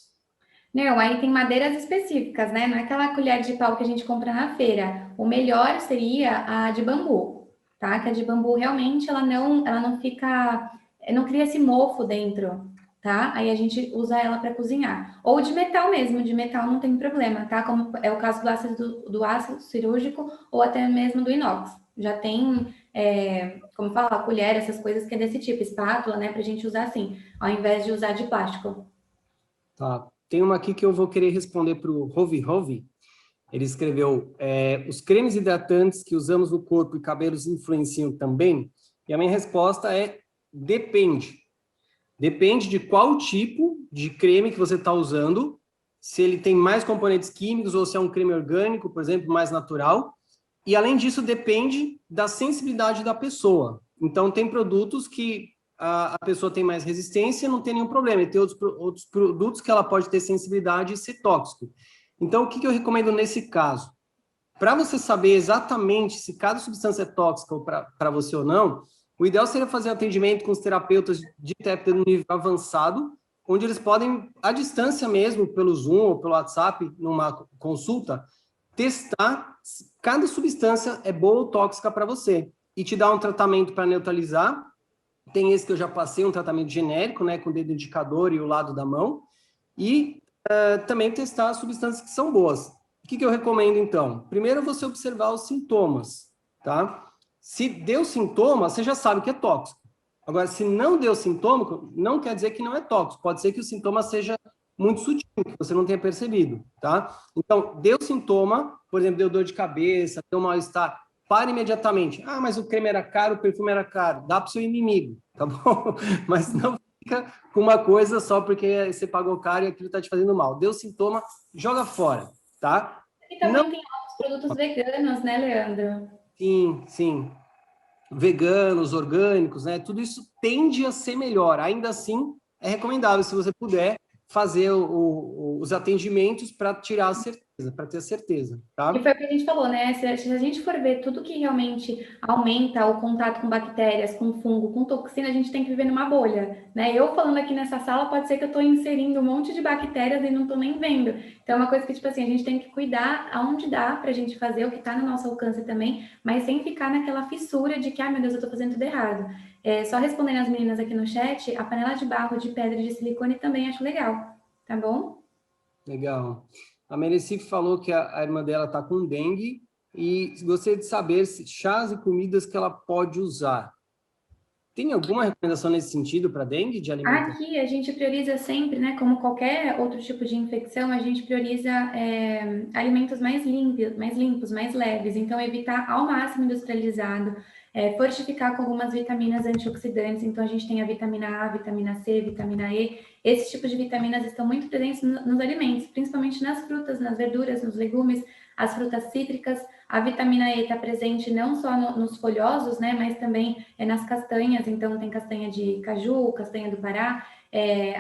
Não, aí tem madeiras específicas, né? Não é aquela colher de pau que a gente compra na feira. O melhor seria a de bambu, tá? Que a de bambu realmente ela não fica, não cria esse mofo dentro, tá? Aí a gente usa ela para cozinhar. Ou de metal mesmo, de metal não tem problema, tá? Como é o caso do ácido cirúrgico ou até mesmo do inox. Já tem, como fala, colher, essas coisas que é desse tipo, espátula, né? Pra gente usar assim, ao invés de usar de plástico. Tá. Tem uma aqui que eu vou querer responder para o Rovi Rovi. Ele escreveu, os cremes hidratantes que usamos no corpo e cabelos influenciam também? E a minha resposta é, depende. Depende de qual tipo de creme que você está usando, se ele tem mais componentes químicos ou se é um creme orgânico, por exemplo, mais natural. E, além disso, depende da sensibilidade da pessoa. Então, tem produtos que a pessoa tem mais resistência, não tem nenhum problema. E tem outros produtos que ela pode ter sensibilidade e ser tóxico. Então, o que eu recomendo nesse caso? Para você saber exatamente se cada substância é tóxica para você ou não, o ideal seria fazer atendimento com os terapeutas de TEP no nível avançado, onde eles podem, à distância mesmo, pelo Zoom ou pelo WhatsApp, numa consulta, testar se cada substância é boa ou tóxica para você e te dar um tratamento para neutralizar. Tem esse que eu já passei, um tratamento genérico, né, com o dedo indicador e o lado da mão, e também testar as substâncias que são boas. O que eu recomendo, então? Primeiro, você observar os sintomas, tá? Se deu sintoma, você já sabe que é tóxico. Agora, se não deu sintoma, não quer dizer que não é tóxico. Pode ser que o sintoma seja muito sutil, que você não tenha percebido, tá? Então, deu sintoma, por exemplo, deu dor de cabeça, deu mal-estar, para imediatamente. Ah, mas o creme era caro, o perfume era caro. Dá para o seu inimigo, tá bom? Mas não fica com uma coisa só porque você pagou caro e aquilo está te fazendo mal. Deu sintoma, joga fora, tá? E também tem alguns produtos veganos, né, Leandro? Sim, sim. Veganos, orgânicos, né? Tudo isso tende a ser melhor. Ainda assim, é recomendável, se você puder, fazer os atendimentos para tirar a certeza, para ter a certeza, tá? E foi o que a gente falou, né? Se a gente for ver tudo que realmente aumenta o contato com bactérias, com fungo, com toxina, a gente tem que viver numa bolha, né? Eu falando aqui nessa sala, pode ser que eu estou inserindo um monte de bactérias e não estou nem vendo. Então, é uma coisa que, tipo assim, a gente tem que cuidar aonde dá pra gente fazer o que está no nosso alcance também, mas sem ficar naquela fissura de que, ai meu Deus, eu estou fazendo tudo errado. Só respondendo as meninas aqui no chat, a panela de barro, de pedra e de silicone também acho legal, tá bom? Legal. A Merecife falou que a irmã dela está com dengue e gostaria de saber se chás e comidas que ela pode usar. Tem alguma recomendação nesse sentido para dengue de alimentação? Aqui a gente prioriza sempre, né? Como qualquer outro tipo de infecção, a gente prioriza alimentos mais limpos, mais leves. Então, evitar ao máximo industrializado, fortificar com algumas vitaminas antioxidantes. Então, a gente tem a vitamina A, vitamina C, vitamina E. Esses tipos de vitaminas estão muito presentes nos alimentos, principalmente nas frutas, nas verduras, nos legumes. as frutas cítricas, a vitamina E está presente não só nos folhosos, né, mas também nas castanhas, então tem castanha de caju, castanha do Pará,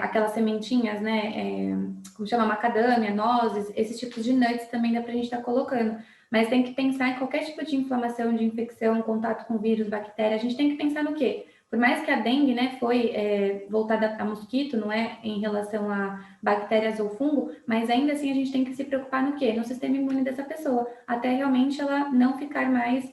aquelas sementinhas, né, como chama, macadâmia, nozes, esses tipos de nuts também dá para a gente estar colocando. Mas tem que pensar em qualquer tipo de inflamação, de infecção, contato com vírus, bactéria, a gente tem que pensar no quê? Por mais que a dengue, né, foi voltada a mosquito, não é em relação a bactérias ou fungo, mas ainda assim a gente tem que se preocupar no quê? No sistema imune dessa pessoa, até realmente ela não ficar mais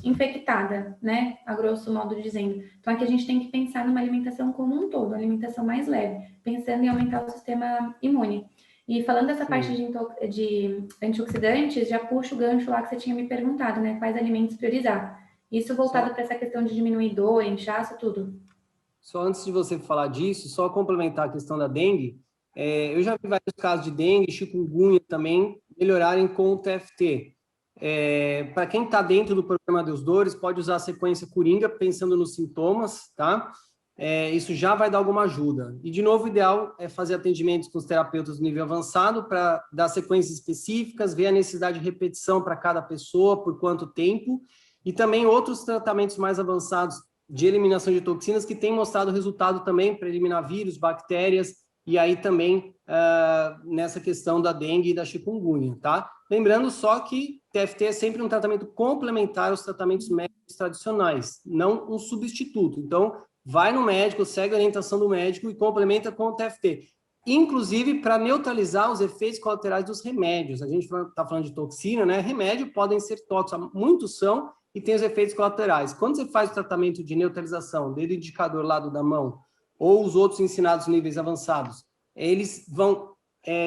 infectada, né, a grosso modo dizendo. Então aqui a gente tem que pensar numa alimentação como um todo, uma alimentação mais leve, pensando em aumentar o sistema imune. E falando dessa parte de antioxidantes, já puxo o gancho lá que você tinha me perguntado, né, quais alimentos priorizar. Isso voltado para essa questão de diminuir dor, inchaço, tudo. Só antes de você falar disso, só complementar a questão da dengue, eu já vi vários casos de dengue, chikungunya também, melhorarem com o TFT. Para quem está dentro do programa Deus Dores, pode usar a sequência Coringa, pensando nos sintomas, tá? Isso já vai dar alguma ajuda. E, de novo, o ideal é fazer atendimentos com os terapeutas do nível avançado para dar sequências específicas, ver a necessidade de repetição para cada pessoa, por quanto tempo, e também outros tratamentos mais avançados de eliminação de toxinas que têm mostrado resultado também para eliminar vírus, bactérias, e aí também nessa questão da dengue e da chikungunya, tá? Lembrando só que TFT é sempre um tratamento complementar aos tratamentos médicos tradicionais, não um substituto. Então, vai no médico, segue a orientação do médico e complementa com o TFT. Inclusive para neutralizar os efeitos colaterais dos remédios. A gente está falando de toxina, né? Remédio podem ser tóxicos, muitos são, e tem os efeitos colaterais. Quando você faz o tratamento de neutralização, desde o indicador lado da mão, ou os outros ensinados níveis avançados, eles vão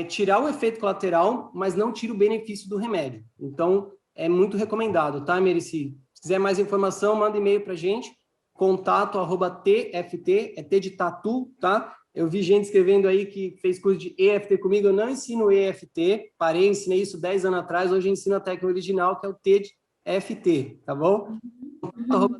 tirar o efeito colateral, mas não tira o benefício do remédio. Então, é muito recomendado, tá, Merici? Se quiser mais informação, manda e-mail para a gente, contato@tft, é T de tatu, tá? Eu vi gente escrevendo aí que fez curso de EFT comigo, eu não ensino EFT, parei, ensinei isso 10 anos atrás, hoje eu ensino a técnica original, que é o T de FT, tá bom?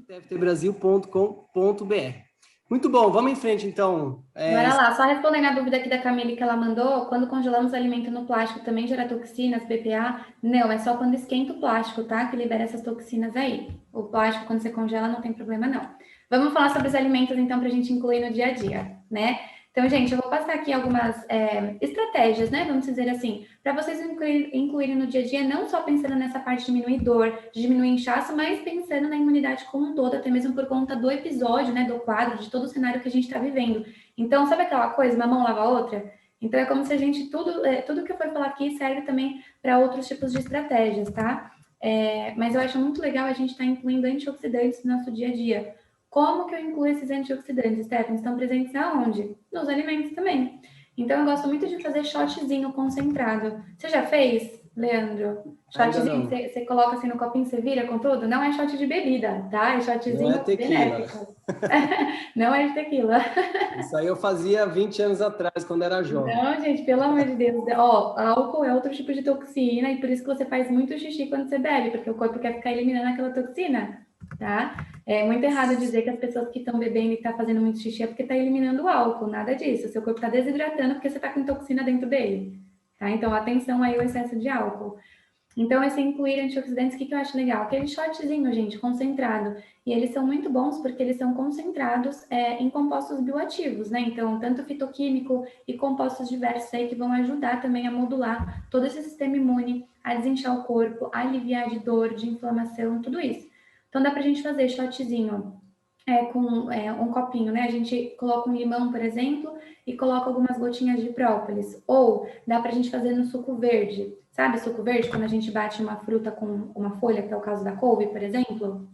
tftbrasil.com.br. Muito bom, vamos em frente, então. Bora lá, só respondendo a dúvida aqui da Camille que ela mandou, quando congelamos alimento no plástico também gera toxinas, BPA? Não, é só quando esquenta o plástico, tá? Que libera essas toxinas aí. O plástico, quando você congela, não tem problema, não. Vamos falar sobre os alimentos, então, para a gente incluir no dia a dia, né? Então, gente, eu vou passar aqui algumas estratégias, né? Vamos dizer assim, para vocês incluírem no dia a dia, não só pensando nessa parte de diminuir dor, de diminuir inchaço, mas pensando na imunidade como um todo, até mesmo por conta do episódio, né? Do quadro, de todo o cenário que a gente está vivendo. Então, sabe aquela coisa, uma mão lava a outra? Então, é como se a gente, tudo que eu for falar aqui serve também para outros tipos de estratégias, tá? Mas eu acho muito legal a gente estar incluindo antioxidantes no nosso dia a dia. Como que eu incluo esses antioxidantes, Stephanie? Estão presentes aonde? Nos alimentos também. Então, eu gosto muito de fazer shotzinho concentrado. Você já fez, Leandro? Shotzinho, você coloca assim no copinho, você vira com tudo? Não é shot de bebida, tá? É shotzinho não é tequila. benéfico. Não é de tequila. Isso aí eu fazia 20 anos atrás, quando era jovem. Não, gente, pelo amor de Deus. Ó, álcool é outro tipo de toxina e por isso que você faz muito xixi quando você bebe, porque o corpo quer ficar eliminando aquela toxina, tá? É muito errado dizer que as pessoas que estão bebendo e estão fazendo muito xixi é porque está eliminando o álcool, nada disso. Seu corpo está desidratando porque você está com toxina dentro dele, tá? Então, atenção aí ao excesso de álcool. Então, esse incluir antioxidantes, o que eu acho legal? Aquele shotzinho, gente, concentrado. E eles são muito bons porque eles são concentrados em compostos bioativos, né? Então, tanto fitoquímico e compostos diversos aí que vão ajudar também a modular todo esse sistema imune, a desinchar o corpo, a aliviar de dor, de inflamação, tudo isso. Então, dá pra gente fazer shotzinho com um copinho, né? A gente coloca um limão, por exemplo, e coloca algumas gotinhas de própolis. Ou dá pra gente fazer no suco verde. Sabe suco verde? Quando a gente bate uma fruta com uma folha, que é o caso da couve, por exemplo?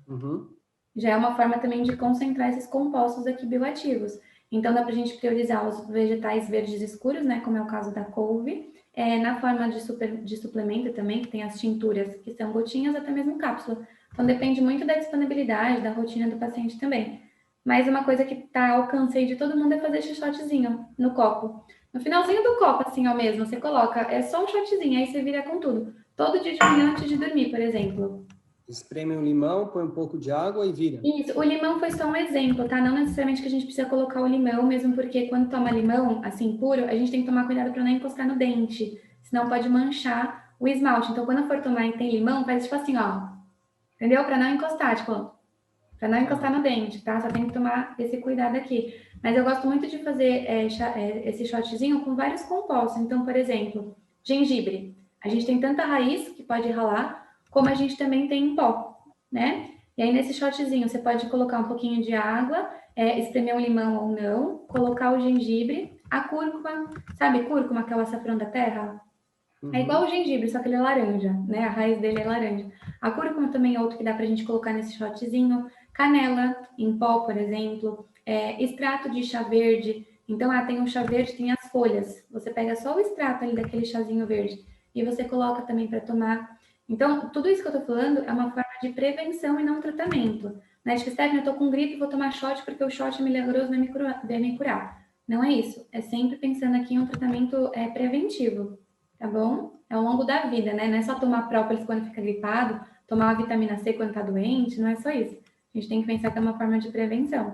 Uhum. Já é uma forma também de concentrar esses compostos aqui bioativos. Então, dá pra gente priorizar os vegetais verdes escuros, né? Como é o caso da couve. Na forma de suplemento também, que tem as tinturas, que são gotinhas, até mesmo cápsula. Então, depende muito da disponibilidade, da rotina do paciente também. Mas uma coisa que tá ao alcance de todo mundo é fazer esse shotzinho no copo. No finalzinho do copo, assim, ó mesmo, você coloca, é só um shotzinho, aí você vira com tudo. Todo dia de manhã antes de dormir, por exemplo. Espreme um limão, põe um pouco de água e vira. Isso, o limão foi só um exemplo, tá? Não necessariamente que a gente precisa colocar o limão, mesmo porque quando toma limão, assim, puro, a gente tem que tomar cuidado para não encostar no dente, senão pode manchar o esmalte. Então, quando for tomar e tem limão, faz tipo assim, ó. Entendeu? Para não encostar, tipo, para não encostar no dente, tá? Só tem que tomar esse cuidado aqui. Mas eu gosto muito de fazer esse shotzinho com vários compostos. Então, por exemplo, gengibre. A gente tem tanta raiz que pode ralar, como a gente também tem em pó, né? E aí, nesse shotzinho, você pode colocar um pouquinho de água, espremer um limão ou não, colocar o gengibre, a cúrcuma, sabe cúrcuma, que é o açafrão da terra? É igual o gengibre, só que ele é laranja, né? A raiz dele é laranja. A cúrcuma também é outro que dá pra gente colocar nesse shotzinho. Canela em pó, por exemplo. Extrato de chá verde. Então, tem o chá verde, tem as folhas. Você pega só o extrato ali daquele chazinho verde e você coloca também para tomar. Então, tudo isso que eu tô falando é uma forma de prevenção e não tratamento. Né? Tipo, Stephanie, eu tô com gripe, vou tomar shot porque o shot milagroso vai me curar. Não é isso. É sempre pensando aqui em um tratamento preventivo. Tá bom? É ao longo da vida, né? Não é só tomar própolis quando fica gripado, tomar uma vitamina C quando tá doente, não é só isso. A gente tem que pensar que é uma forma de prevenção,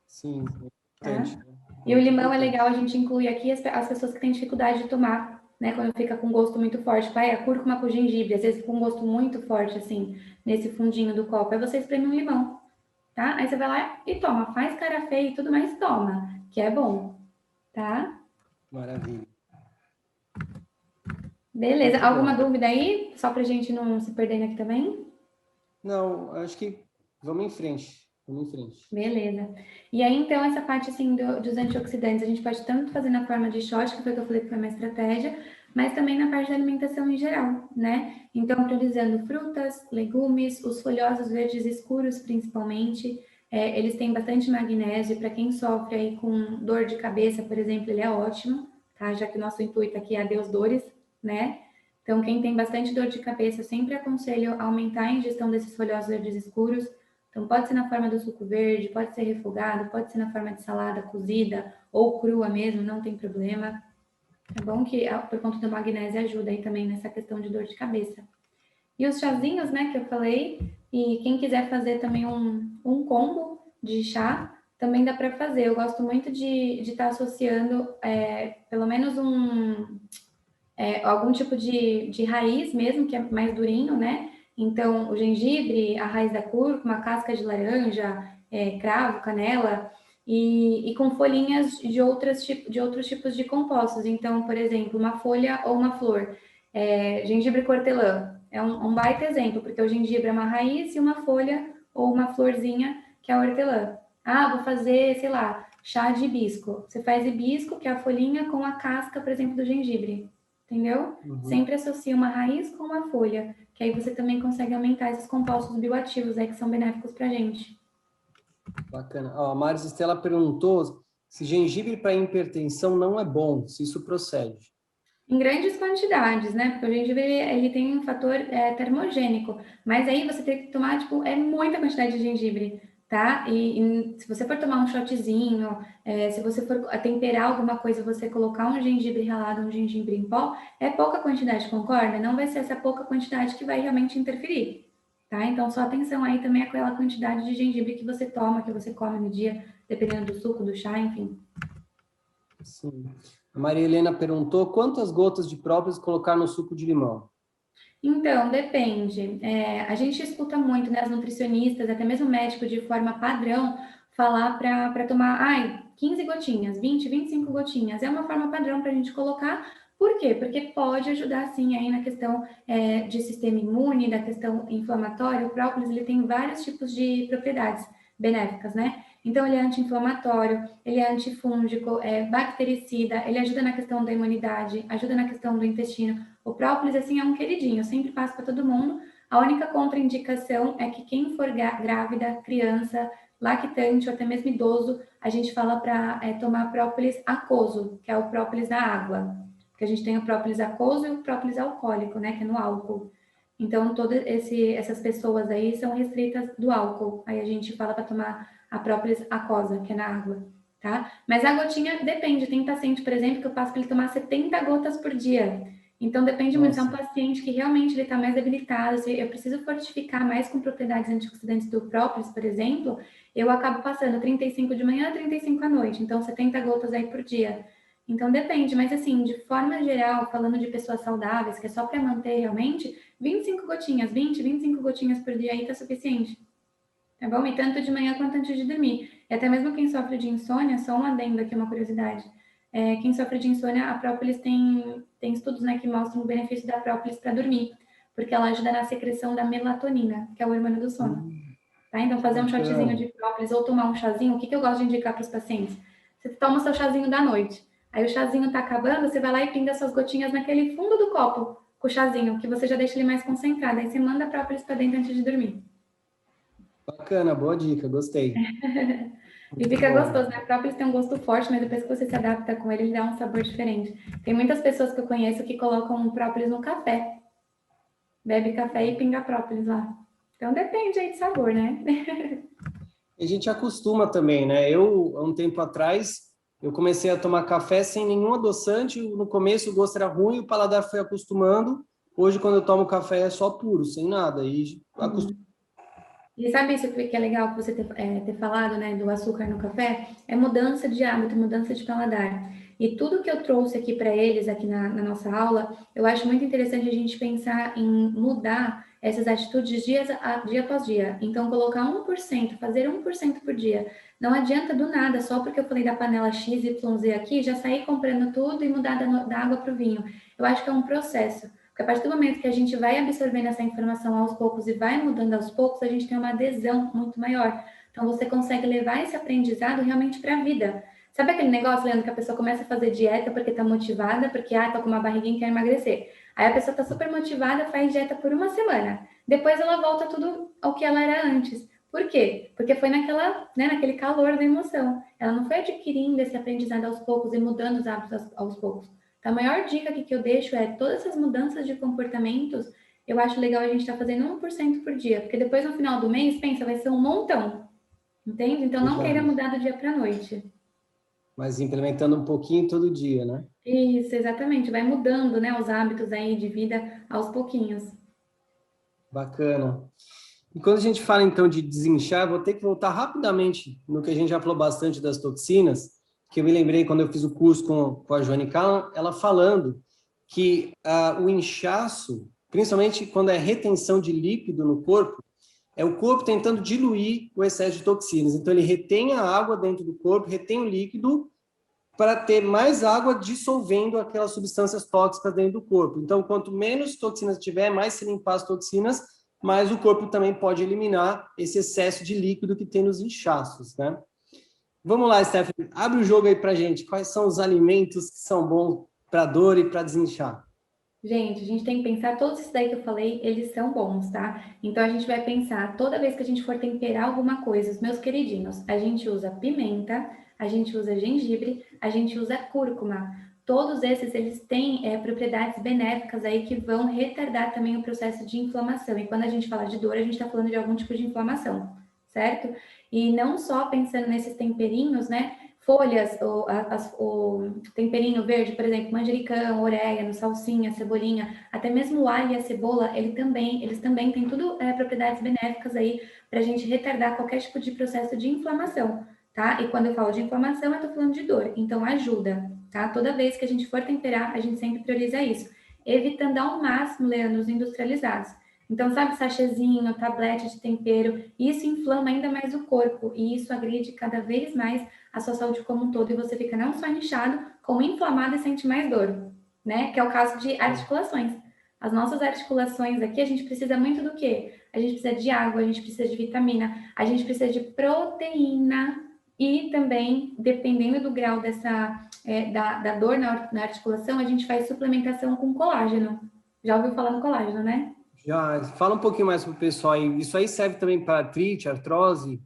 Sim, é tá? importante. E o Muito limão é importante. legal a gente incluir aqui as pessoas que têm dificuldade de tomar, né? Quando fica com gosto muito forte. Pai, a cúrcuma com gengibre, às vezes com um gosto muito forte, assim, nesse fundinho do copo. Aí você espreme um limão, tá? Aí você vai lá e toma. Faz cara feia e tudo mais, toma, que é bom, tá? Maravilha. Beleza. Muito Alguma bom. dúvida aí? Só pra gente não se perder aqui também? Não, acho que vamos em frente. Vamos em frente. Beleza. E aí, então, essa parte, assim, dos antioxidantes, a gente pode tanto fazer na forma de shot, que foi o que eu falei que foi uma estratégia, mas também na parte da alimentação em geral, né? Então, priorizando frutas, legumes, os folhosos verdes escuros, principalmente, eles têm bastante magnésio, para quem sofre aí com dor de cabeça, por exemplo, ele é ótimo, tá? Já que o nosso intuito aqui é adeus dores, né? Então, quem tem bastante dor de cabeça, eu sempre aconselho aumentar a ingestão desses folhosos verdes escuros. Então, pode ser na forma do suco verde, pode ser refogado, pode ser na forma de salada cozida ou crua mesmo, não tem problema. É bom que, por conta do magnésio, ajuda aí também nessa questão de dor de cabeça. E os chazinhos, né, que eu falei, e quem quiser fazer também um combo de chá, também dá para fazer. Eu gosto muito de estar associando pelo menos algum tipo de raiz mesmo, que é mais durinho, né? Então, o gengibre, a raiz da cúrcuma, a casca de laranja, cravo, canela, e com folhinhas de outros tipos de compostos. Então, por exemplo, uma folha ou uma flor. Gengibre cortelã é um baita exemplo, porque o gengibre é uma raiz e uma folha ou uma florzinha, que é a hortelã. Ah, vou fazer, sei lá, chá de hibisco. Você faz hibisco, que é a folhinha, com a casca, por exemplo, do gengibre. Entendeu? Uhum. Sempre associa uma raiz com uma folha, que aí você também consegue aumentar esses compostos bioativos aí que são benéficos pra gente. Bacana. Ó, a Maris Estela perguntou se gengibre para hipertensão não é bom, se isso procede. Em grandes quantidades, né? Porque o gengibre ele tem um fator termogênico, mas aí você tem que tomar, tipo, muita quantidade de gengibre, tá? E se você for tomar um shotzinho, se você for temperar alguma coisa, você colocar um gengibre ralado, um gengibre em pó, é pouca quantidade, concorda? Não vai ser essa pouca quantidade que vai realmente interferir, tá? Então, só atenção aí também àquela quantidade de gengibre que você toma, que você come no dia, dependendo do suco, do chá, enfim. Sim. A Maria Helena perguntou quantas gotas de própolis colocar no suco de limão. Então, depende. A gente escuta muito, né, as nutricionistas, até mesmo médico de forma padrão, falar para tomar, 15 gotinhas, 20, 25 gotinhas. É uma forma padrão para a gente colocar. Por quê? Porque pode ajudar, sim, aí na questão de sistema imune, da questão inflamatória. O própolis, ele tem vários tipos de propriedades benéficas, né? Então, ele é anti-inflamatório, ele é antifúngico, é bactericida, ele ajuda na questão da imunidade, ajuda na questão do intestino. O própolis, assim, é um queridinho, eu sempre passo para todo mundo. A única contraindicação é que quem for grávida, criança, lactante ou até mesmo idoso, a gente fala para tomar própolis aquoso, que é o própolis da água. Porque a gente tem o própolis aquoso e o própolis alcoólico, né, que é no álcool. Então, todas essas pessoas aí são restritas do álcool. Aí a gente fala para tomar a própolis aquosa, que é na água, tá? Mas a gotinha depende. Tem paciente, por exemplo, que eu passo para ele tomar 70 gotas por dia. Então, depende muito. Se é um Nossa, paciente que realmente ele está mais debilitado, se eu preciso fortificar mais com propriedades antioxidantes do própolis, por exemplo, eu acabo passando 35 de manhã, 35 à noite. Então, 70 gotas aí por dia. Então depende, mas assim, de forma geral, falando de pessoas saudáveis, que é só para manter realmente, 25 gotinhas, 25 gotinhas por dia aí tá suficiente. Tá bom? E tanto de manhã quanto antes de dormir. E até mesmo quem sofre de insônia, só um adendo aqui, uma curiosidade. Quem sofre de insônia, a própolis tem estudos, né, que mostram o benefício da própolis para dormir, porque ela ajuda na secreção da melatonina, que é o hormônio do sono. Tá? Então, fazer um shotzinho Bacana. de própolis ou tomar um chazinho, o que eu gosto de indicar para os pacientes? Você toma o seu chazinho da noite, aí o chazinho tá acabando, você vai lá e pinga suas gotinhas naquele fundo do copo com o chazinho, que você já deixa ele mais concentrado. Aí você manda a própolis para dentro antes de dormir. Bacana, boa dica, gostei. E Muito fica bom. gostoso, né? A própolis tem um gosto forte, mas depois que você se adapta com ele, ele dá um sabor diferente. Tem muitas pessoas que eu conheço que colocam própolis no café. Bebe café e pinga própolis lá. Então depende aí de sabor, né? E a gente acostuma também, né? Eu, há um tempo atrás, eu comecei a tomar café sem nenhum adoçante. No começo o gosto era ruim, o paladar foi acostumando. Hoje, quando eu tomo café, é só puro, sem nada. E E sabe isso que é legal que você ter falado, né, do açúcar no café? É mudança de hábito, mudança de paladar. E tudo que eu trouxe aqui para eles, aqui na nossa aula, eu acho muito interessante a gente pensar em mudar essas atitudes dia após dia. Então, colocar 1%, fazer 1% por dia. Não adianta do nada, só porque eu falei da panela XYZ aqui, já sair comprando tudo e mudar da água para o vinho. Eu acho que é um processo. Porque a partir do momento que a gente vai absorvendo essa informação aos poucos e vai mudando aos poucos, a gente tem uma adesão muito maior. Então, você consegue levar esse aprendizado realmente para a vida. Sabe aquele negócio, Leandro, que a pessoa começa a fazer dieta porque está motivada, porque tá com uma barriguinha e quer emagrecer. Aí a pessoa está super motivada, faz dieta por uma semana. Depois ela volta tudo ao que ela era antes. Por quê? Porque foi naquele calor da emoção. Ela não foi adquirindo esse aprendizado aos poucos e mudando os hábitos aos poucos. A maior dica que eu deixo é todas essas mudanças de comportamentos, eu acho legal a gente estar fazendo 1% por dia, porque depois no final do mês, pensa, vai ser um montão, entende? Então não queira verdade. mudar do dia para a noite. Mas implementando um pouquinho todo dia, né? Isso, exatamente, vai mudando, né, os hábitos aí de vida aos pouquinhos. Bacana. E quando a gente fala, então, de desinchar, vou ter que voltar rapidamente no que a gente já falou bastante das toxinas, que eu me lembrei quando eu fiz o curso com a Joane Callan, ela falando que o inchaço, principalmente quando é retenção de líquido no corpo, é o corpo tentando diluir o excesso de toxinas. Então, ele retém a água dentro do corpo, retém o líquido para ter mais água dissolvendo aquelas substâncias tóxicas dentro do corpo. Então, quanto menos toxinas tiver, mais se limpar as toxinas, mais o corpo também pode eliminar esse excesso de líquido que tem nos inchaços, né? Vamos lá, Stephanie, abre o jogo aí para gente. Quais são os alimentos que são bons para dor e para desinchar? Gente, a gente tem que pensar, todos esses daí que eu falei, eles são bons, tá? Então a gente vai pensar, toda vez que a gente for temperar alguma coisa, os meus queridinhos, a gente usa pimenta, a gente usa gengibre, a gente usa cúrcuma. Todos esses, eles têm propriedades benéficas aí que vão retardar também o processo de inflamação. E quando a gente fala de dor, a gente está falando de algum tipo de inflamação, certo? E não só pensando nesses temperinhos, né? Folhas, o temperinho verde, por exemplo, manjericão, orégano, salsinha, cebolinha, até mesmo o alho e a cebola, eles também têm tudo propriedades benéficas aí para a gente retardar qualquer tipo de processo de inflamação, tá? E quando eu falo de inflamação, eu tô falando de dor, então ajuda, tá? Toda vez que a gente for temperar, a gente sempre prioriza isso, evitando ao máximo, Leandro, os industrializados. Então, sabe, sachêzinho, tablete de tempero, isso inflama ainda mais o corpo e isso agride cada vez mais a sua saúde como um todo e você fica não só inchado, como inflamado e sente mais dor, né? Que é o caso de articulações. As nossas articulações aqui, a gente precisa muito do quê? A gente precisa de água, a gente precisa de vitamina, a gente precisa de proteína e também, dependendo do grau da dor na articulação, a gente faz suplementação com colágeno. Já ouviu falar no colágeno, né? Já fala um pouquinho mais para o pessoal aí. Isso aí serve também para artrite, artrose?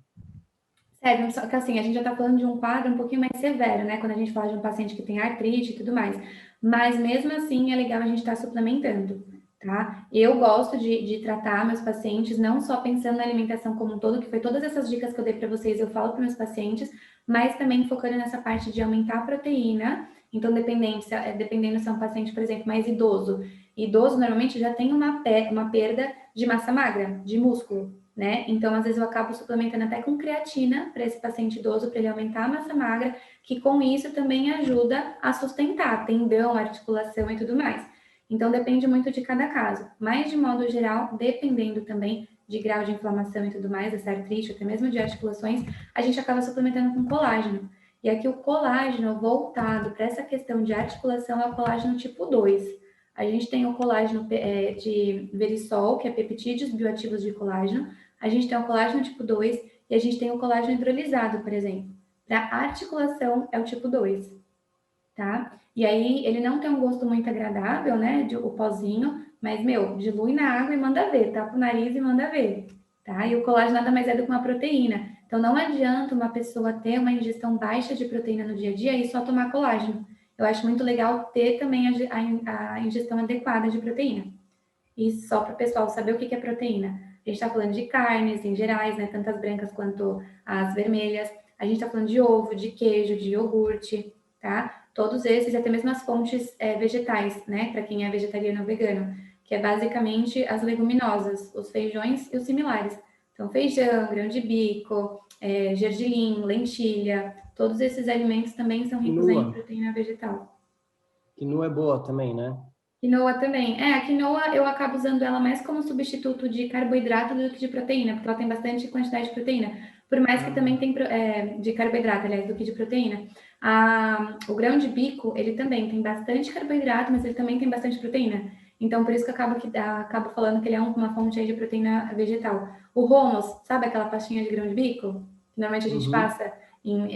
Sério, só que assim, a gente já tá falando de um quadro um pouquinho mais severo, né? Quando a gente fala de um paciente que tem artrite e tudo mais. Mas mesmo assim, é legal a gente estar suplementando, tá? Eu gosto de tratar meus pacientes, não só pensando na alimentação como um todo, que foi todas essas dicas que eu dei para vocês, eu falo para meus pacientes, mas também focando nessa parte de aumentar a proteína. Então, dependendo se é um paciente, por exemplo, mais idoso. Idoso normalmente já tem uma perda de massa magra, de músculo. né? Então, às vezes eu acabo suplementando até com creatina para esse paciente idoso, para ele aumentar a massa magra, que com isso também ajuda a sustentar tendão, articulação e tudo mais. Então, depende muito de cada caso. Mas, de modo geral, dependendo também de grau de inflamação e tudo mais, essa artrite, até mesmo de articulações, a gente acaba suplementando com colágeno. E aqui o colágeno voltado para essa questão de articulação é o colágeno tipo 2. A gente tem o colágeno de verisol, que é peptídeos bioativos de colágeno. A gente tem o colágeno tipo 2 e a gente tem o colágeno hidrolisado, por exemplo. Para articulação é o tipo 2, tá? E aí ele não tem um gosto muito agradável, né, o pozinho, mas, meu, dilui na água e manda ver, tapa o nariz e manda ver, tá? E o colágeno nada mais é do que uma proteína. Então não adianta uma pessoa ter uma ingestão baixa de proteína no dia a dia e só tomar colágeno. Eu acho muito legal ter também a ingestão adequada de proteína. E só para o pessoal saber o que é proteína. A gente está falando de carnes em gerais, né? Tanto as brancas quanto as vermelhas. A gente está falando de ovo, de queijo, de iogurte, tá? Todos esses, e até mesmo as fontes vegetais, né? Para quem é vegetariano ou vegano, que é basicamente as leguminosas, os feijões e os similares. Então, feijão, grão de bico, gergelim, lentilha, todos esses alimentos também são ricos em proteína vegetal. Quinoa é boa também, né? Quinoa também. A quinoa eu acabo usando ela mais como substituto de carboidrato do que de proteína, porque ela tem bastante quantidade de proteína. Por mais que também tem de carboidrato, aliás, do que de proteína. O grão de bico, ele também tem bastante carboidrato, mas ele também tem bastante proteína. Então, por isso que acabo falando que ele é uma fonte aí de proteína vegetal. O hummus, sabe aquela pastinha de grão de bico? Que normalmente a gente passa em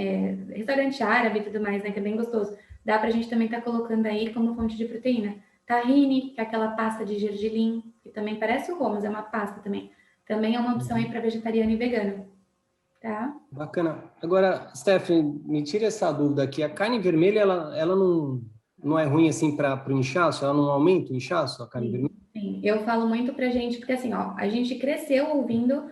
restaurante árabe e tudo mais, né? Que é bem gostoso. Dá pra gente também estar colocando aí como fonte de proteína. Tahine, que é aquela pasta de gergelim, que também parece o hummus, é uma pasta também. Também é uma opção aí para vegetariano e vegano, tá? Bacana. Agora, Stephanie, me tira essa dúvida aqui. A carne vermelha, ela não é ruim assim para o inchaço? Ela não aumenta o inchaço, a carne vermelha? Sim, eu falo muito pra gente, porque assim, ó, a gente cresceu ouvindo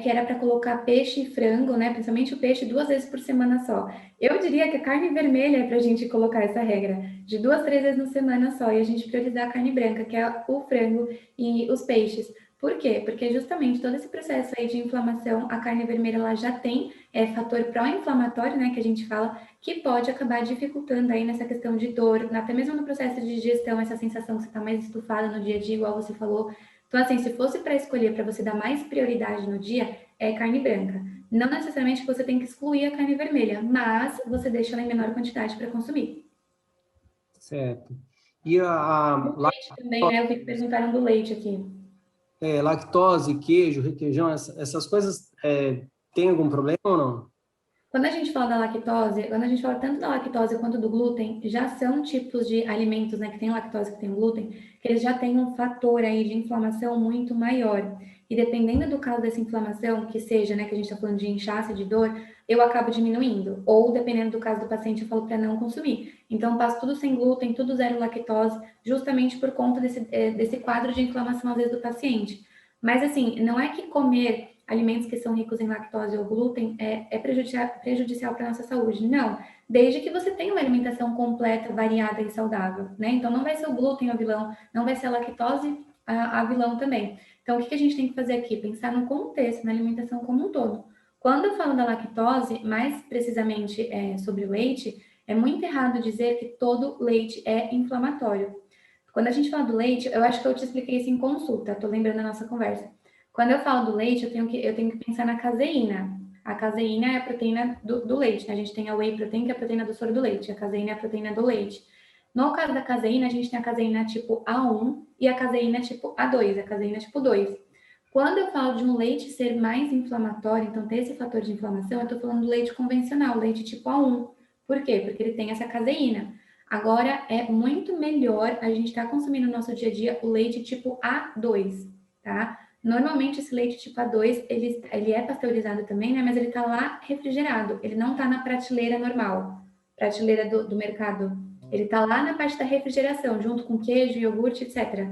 que era para colocar peixe e frango, né? Principalmente o peixe 2 vezes por semana só. Eu diria que a carne vermelha é pra gente colocar essa regra de 2, 3 vezes na semana só, e a gente priorizar a carne branca, que é o frango e os peixes. Por quê? Porque justamente todo esse processo aí de inflamação, a carne vermelha ela já tem fator pró-inflamatório, né? Que a gente fala, que pode acabar dificultando aí nessa questão de dor, até mesmo no processo de digestão, essa sensação que você está mais estufada no dia a dia, igual você falou. Então, assim, se fosse para escolher para você dar mais prioridade no dia, é carne branca. Não necessariamente que você tem que excluir a carne vermelha, mas você deixa ela em menor quantidade para consumir. Certo. E O leite também, né? Eu vi que perguntaram do leite aqui. lactose, queijo, requeijão, essas coisas tem algum problema ou não? Quando a gente fala da lactose, quando a gente fala tanto da lactose quanto do glúten, já são tipos de alimentos, né, que tem lactose, que tem glúten, que eles já têm um fator aí de inflamação muito maior. E dependendo do caso dessa inflamação, que seja, né, que a gente está falando de inchaço, de dor, eu acabo diminuindo. Ou, dependendo do caso do paciente, eu falo para não consumir. Então, eu passo tudo sem glúten, tudo zero lactose, justamente por conta desse quadro de inflamação, às vezes, do paciente. Mas, assim, não é que comer alimentos que são ricos em lactose ou glúten é prejudicial para a nossa saúde. Não, desde que você tenha uma alimentação completa, variada e saudável, né? Então, não vai ser o glúten o vilão, não vai ser a lactose a vilão também. Então, o que a gente tem que fazer aqui? Pensar no contexto, na alimentação como um todo. Quando eu falo da lactose, mais precisamente sobre o leite, é muito errado dizer que todo leite é inflamatório. Quando a gente fala do leite, eu acho que eu te expliquei isso em consulta, tô lembrando da nossa conversa. Quando eu falo do leite, eu tenho que pensar na caseína. A caseína é a proteína do leite, né? A gente tem a whey protein, que é a proteína do soro do leite. A caseína é a proteína do leite. No caso da caseína, a gente tem a caseína tipo A1 e a caseína tipo A2, a caseína tipo 2. Quando eu falo de um leite ser mais inflamatório, então ter esse fator de inflamação, eu estou falando do leite convencional, leite tipo A1. Por quê? Porque ele tem essa caseína. Agora, é muito melhor a gente estar consumindo no nosso dia a dia o leite tipo A2, tá? Normalmente, esse leite tipo A2, ele é pasteurizado também, né? Mas ele tá lá refrigerado, ele não tá na prateleira normal, prateleira do mercado. Ele tá lá na parte da refrigeração, junto com queijo, iogurte, etc.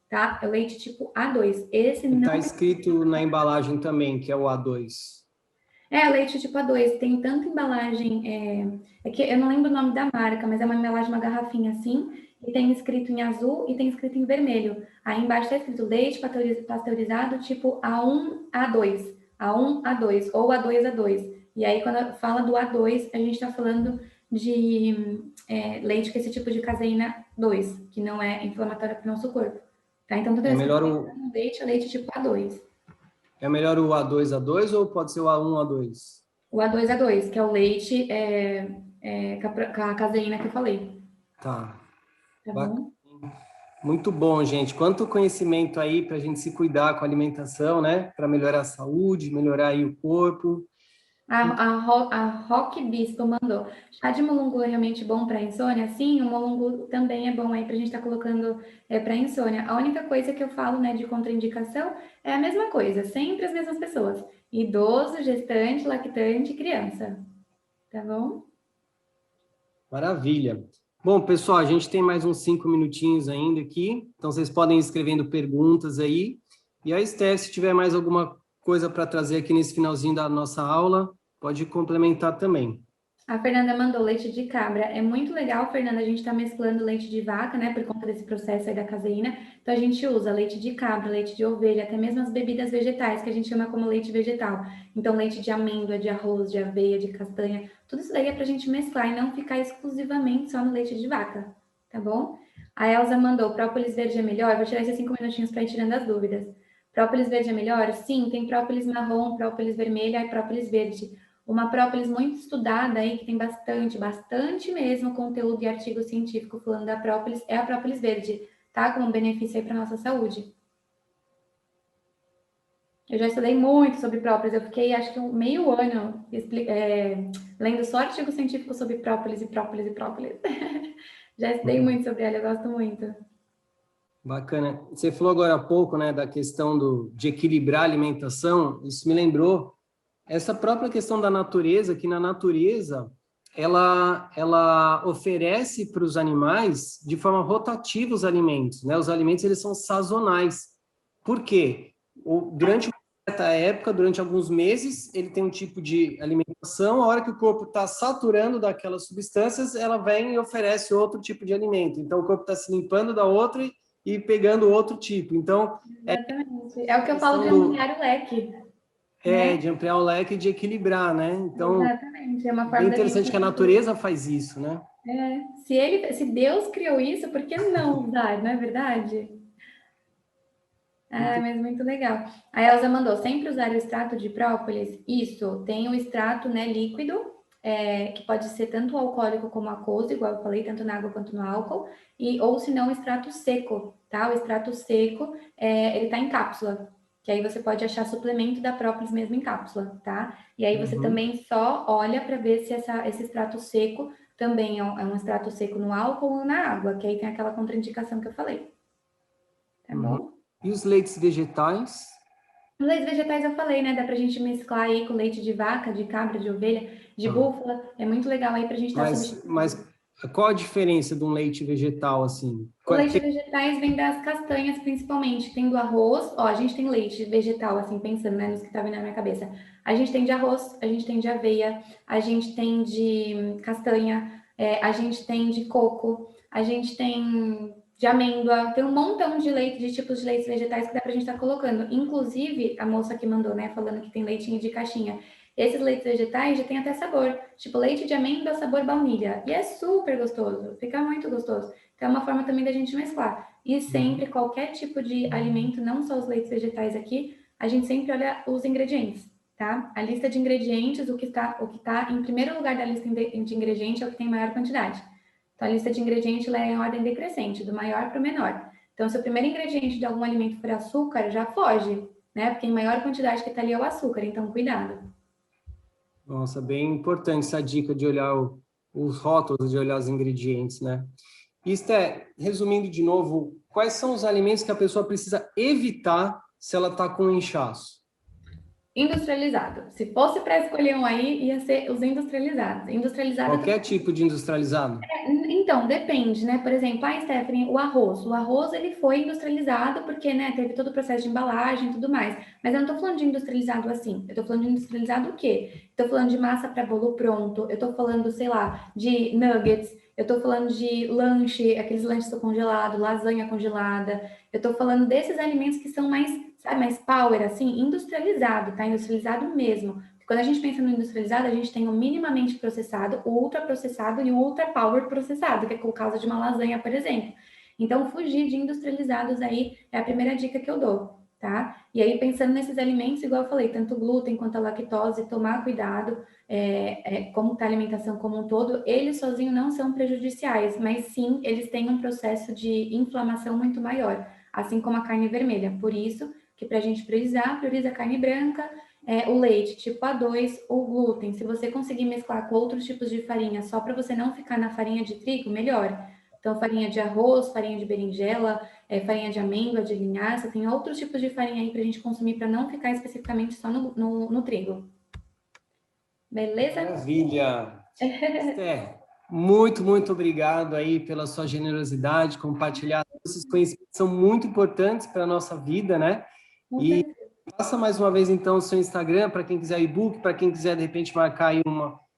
Tá? É o leite tipo A2. Esse não Está escrito na embalagem também, que é o A2. leite tipo A2. Tem tanta embalagem, é que eu não lembro o nome da marca, mas é uma embalagem, uma garrafinha assim, e tem escrito em azul e tem escrito em vermelho. Aí embaixo está escrito leite pasteurizado tipo A1, A2, A1, A2 ou A2, A2. E aí, quando fala do A2, a gente está falando de leite com esse tipo de caseína 2, que não é inflamatória para o nosso corpo. Tá? Então, toda É vez que melhor você o, pensar no leite, é leite tipo A2. é melhor o A2 ou pode ser o A1, A2? O A2A2, que é o leite com a caseína que eu falei. Tá. Tá Bacana. bom? Muito bom, gente. Quanto conhecimento aí para a gente se cuidar com a alimentação, né? Para melhorar a saúde, melhorar aí o corpo. A Rock Bispo mandou. Chá de molungu é realmente bom para insônia? Sim, o molungu também é bom aí para a gente estar colocando para insônia. A única coisa que eu falo, né, de contraindicação é a mesma coisa, sempre as mesmas pessoas. Idoso, gestante, lactante, criança. Tá bom? Maravilha. Bom, pessoal, a gente tem mais uns 5 minutinhos ainda aqui, então vocês podem ir escrevendo perguntas aí. E a Esther, se tiver mais alguma coisa para trazer aqui nesse finalzinho da nossa aula, pode complementar também. A Fernanda mandou leite de cabra. É muito legal, Fernanda, a gente está mesclando leite de vaca, né, por conta desse processo aí da caseína. Então, a gente usa leite de cabra, leite de ovelha, até mesmo as bebidas vegetais, que a gente chama como leite vegetal. Então, leite de amêndoa, de arroz, de aveia, de castanha. Tudo isso daí é para a gente mesclar e não ficar exclusivamente só no leite de vaca, tá bom? A Elza mandou, própolis verde é melhor? Vou tirar esses 5 minutinhos para ir tirando as dúvidas. Própolis verde é melhor? Sim, tem própolis marrom, própolis vermelha e própolis verde. Uma própolis muito estudada aí, que tem bastante mesmo conteúdo e artigo científico falando da própolis, é a própolis verde, tá? Como benefício aí para nossa saúde. Eu já estudei muito sobre própolis, eu fiquei acho que meio ano lendo só artigo científico sobre própolis e própolis e própolis. Já estudei muito sobre ela, eu gosto muito. Bacana. Você falou agora há pouco, né, da questão de equilibrar a alimentação. Isso me lembrou essa própria questão da natureza, que na natureza ela oferece para os animais de forma rotativa os alimentos, né? Os alimentos eles são sazonais. Por quê? Durante uma certa época, durante alguns meses, ele tem um tipo de alimentação, a hora que o corpo está saturando daquelas substâncias, ela vem e oferece outro tipo de alimento. Então, o corpo está se limpando da outra e pegando outro tipo. Então, Exatamente. É o que eu falo de ampliar o leque, né? de ampliar o leque e de equilibrar, né? Então, Exatamente. É uma bem forma da gente. interessante que a natureza faz isso, né? Se Deus criou isso, por que não usar, não é verdade? Mas muito legal. A Elza mandou, sempre usar o extrato de própolis? Isso, tem o extrato, né, líquido, que pode ser tanto alcoólico como aquoso, igual eu falei, tanto na água quanto no álcool, ou se não, o extrato seco, tá? O extrato seco, ele tá em cápsula, que aí você pode achar suplemento da própolis mesmo em cápsula, tá? E aí você também só olha para ver se esse extrato seco também é um extrato seco no álcool ou na água, que aí tem aquela contraindicação que eu falei. Tá bom? E os leites vegetais? Os leites vegetais eu falei, né? Dá pra gente mesclar aí com leite de vaca, de cabra, de ovelha, de búfala. É muito legal aí pra gente estar substituindo. Mas qual a diferença de um leite vegetal, assim? O leite vegetais vem das castanhas, principalmente. Tem do arroz. Ó, a gente tem leite vegetal, assim, pensando, né, nos que tá vindo na minha cabeça. A gente tem de arroz, a gente tem de aveia, a gente tem de castanha, a gente tem de coco, a gente tem de amêndoa. Tem um montão de leite, de tipos de leites vegetais que dá pra gente estar colocando. Inclusive, a moça que mandou, né, falando que tem leitinho de caixinha. Esses leites vegetais já tem até sabor. Tipo, leite de amêndoa, sabor baunilha. E é super gostoso. Fica muito gostoso. Então, é uma forma também da gente mesclar. E sempre, qualquer tipo de alimento, não só os leites vegetais aqui, a gente sempre olha os ingredientes, tá? A lista de ingredientes, o que tá em primeiro lugar da lista de ingredientes é o que tem maior quantidade. Então, a lista de ingredientes ela é em ordem decrescente, do maior para o menor. Então, se o primeiro ingrediente de algum alimento for açúcar, já foge, né? Porque em maior quantidade que está ali é o açúcar, então cuidado. Nossa, bem importante essa dica de olhar os rótulos, de olhar os ingredientes, né? E, Esté, resumindo de novo, quais são os alimentos que a pessoa precisa evitar se ela está com inchaço? Industrializado. Se fosse para escolher um aí, ia ser os industrializados. Industrializado. Qualquer tipo de industrializado? Então, depende, né? Por exemplo, Stephanie, o arroz. O arroz, ele foi industrializado porque, né, teve todo o processo de embalagem e tudo mais. Mas eu não tô falando de industrializado assim. Eu tô falando de industrializado o quê? Eu tô falando de massa para bolo pronto. Eu tô falando, sei lá, de nuggets. eu estou falando de lanche, aqueles lanches congelados, lasanha congelada, eu estou falando desses alimentos que são mais, sabe, mais power, assim, industrializado, tá? Industrializado mesmo. Quando a gente pensa no industrializado, a gente tem o minimamente processado, o ultraprocessado e o ultra power processado, que é o caso de uma lasanha, por exemplo. Então, fugir de industrializados aí é a primeira dica que eu dou, tá? E aí, pensando nesses alimentos, igual eu falei, tanto o glúten quanto a lactose, tomar cuidado, como está a alimentação como um todo, eles sozinhos não são prejudiciais, mas sim, eles têm um processo de inflamação muito maior, assim como a carne vermelha. Por isso, que para a gente priorizar, prioriza a carne branca, o leite tipo A2, o glúten. Se você conseguir mesclar com outros tipos de farinha, só para você não ficar na farinha de trigo, melhor. Então, farinha de arroz, farinha de berinjela, farinha de amêndoa, de linhaça, tem outros tipos de farinha aí para a gente consumir, para não ficar especificamente só no trigo. Beleza? Maravilha! Esther, muito obrigado aí pela sua generosidade, compartilhar esses conhecimentos que são muito importantes para a nossa vida, né? E passa mais uma vez, então, o seu Instagram, para quem quiser e-book, para quem quiser, de repente, marcar aí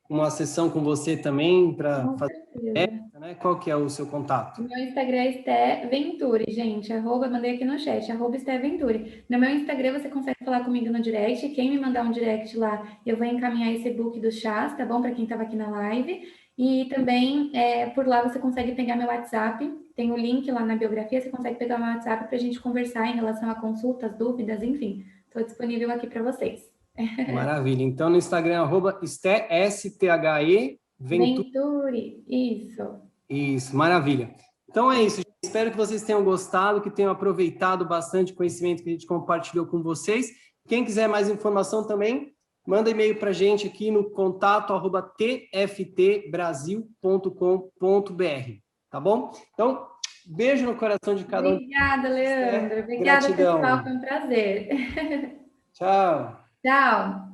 uma sessão com você também, para fazer, né? Qual que é o seu contato? Meu Instagram é Esté Venturi, gente, mandei aqui no chat, @Esté Venturi. No meu Instagram você consegue falar comigo no direct, quem me mandar um direct lá, eu vou encaminhar esse e-book dos chás, tá bom? Para quem estava aqui na live. E também, por lá você consegue pegar meu WhatsApp, tem o link lá na biografia, você consegue pegar meu WhatsApp para a gente conversar em relação a consultas, dúvidas, enfim. Estou disponível aqui para vocês. Maravilha. Então, no Instagram, @Esté, S-T-H-E, Venturi, isso. Isso, maravilha. Então é isso. Espero que vocês tenham gostado, que tenham aproveitado bastante o conhecimento que a gente compartilhou com vocês. Quem quiser mais informação também, manda e-mail para a gente aqui no contato@tftbrasil.com.br, tá bom? Então, beijo no coração de cada um. Obrigada, Leandro. Obrigada, Gratidão. pessoal. Foi um prazer. Tchau. Tchau.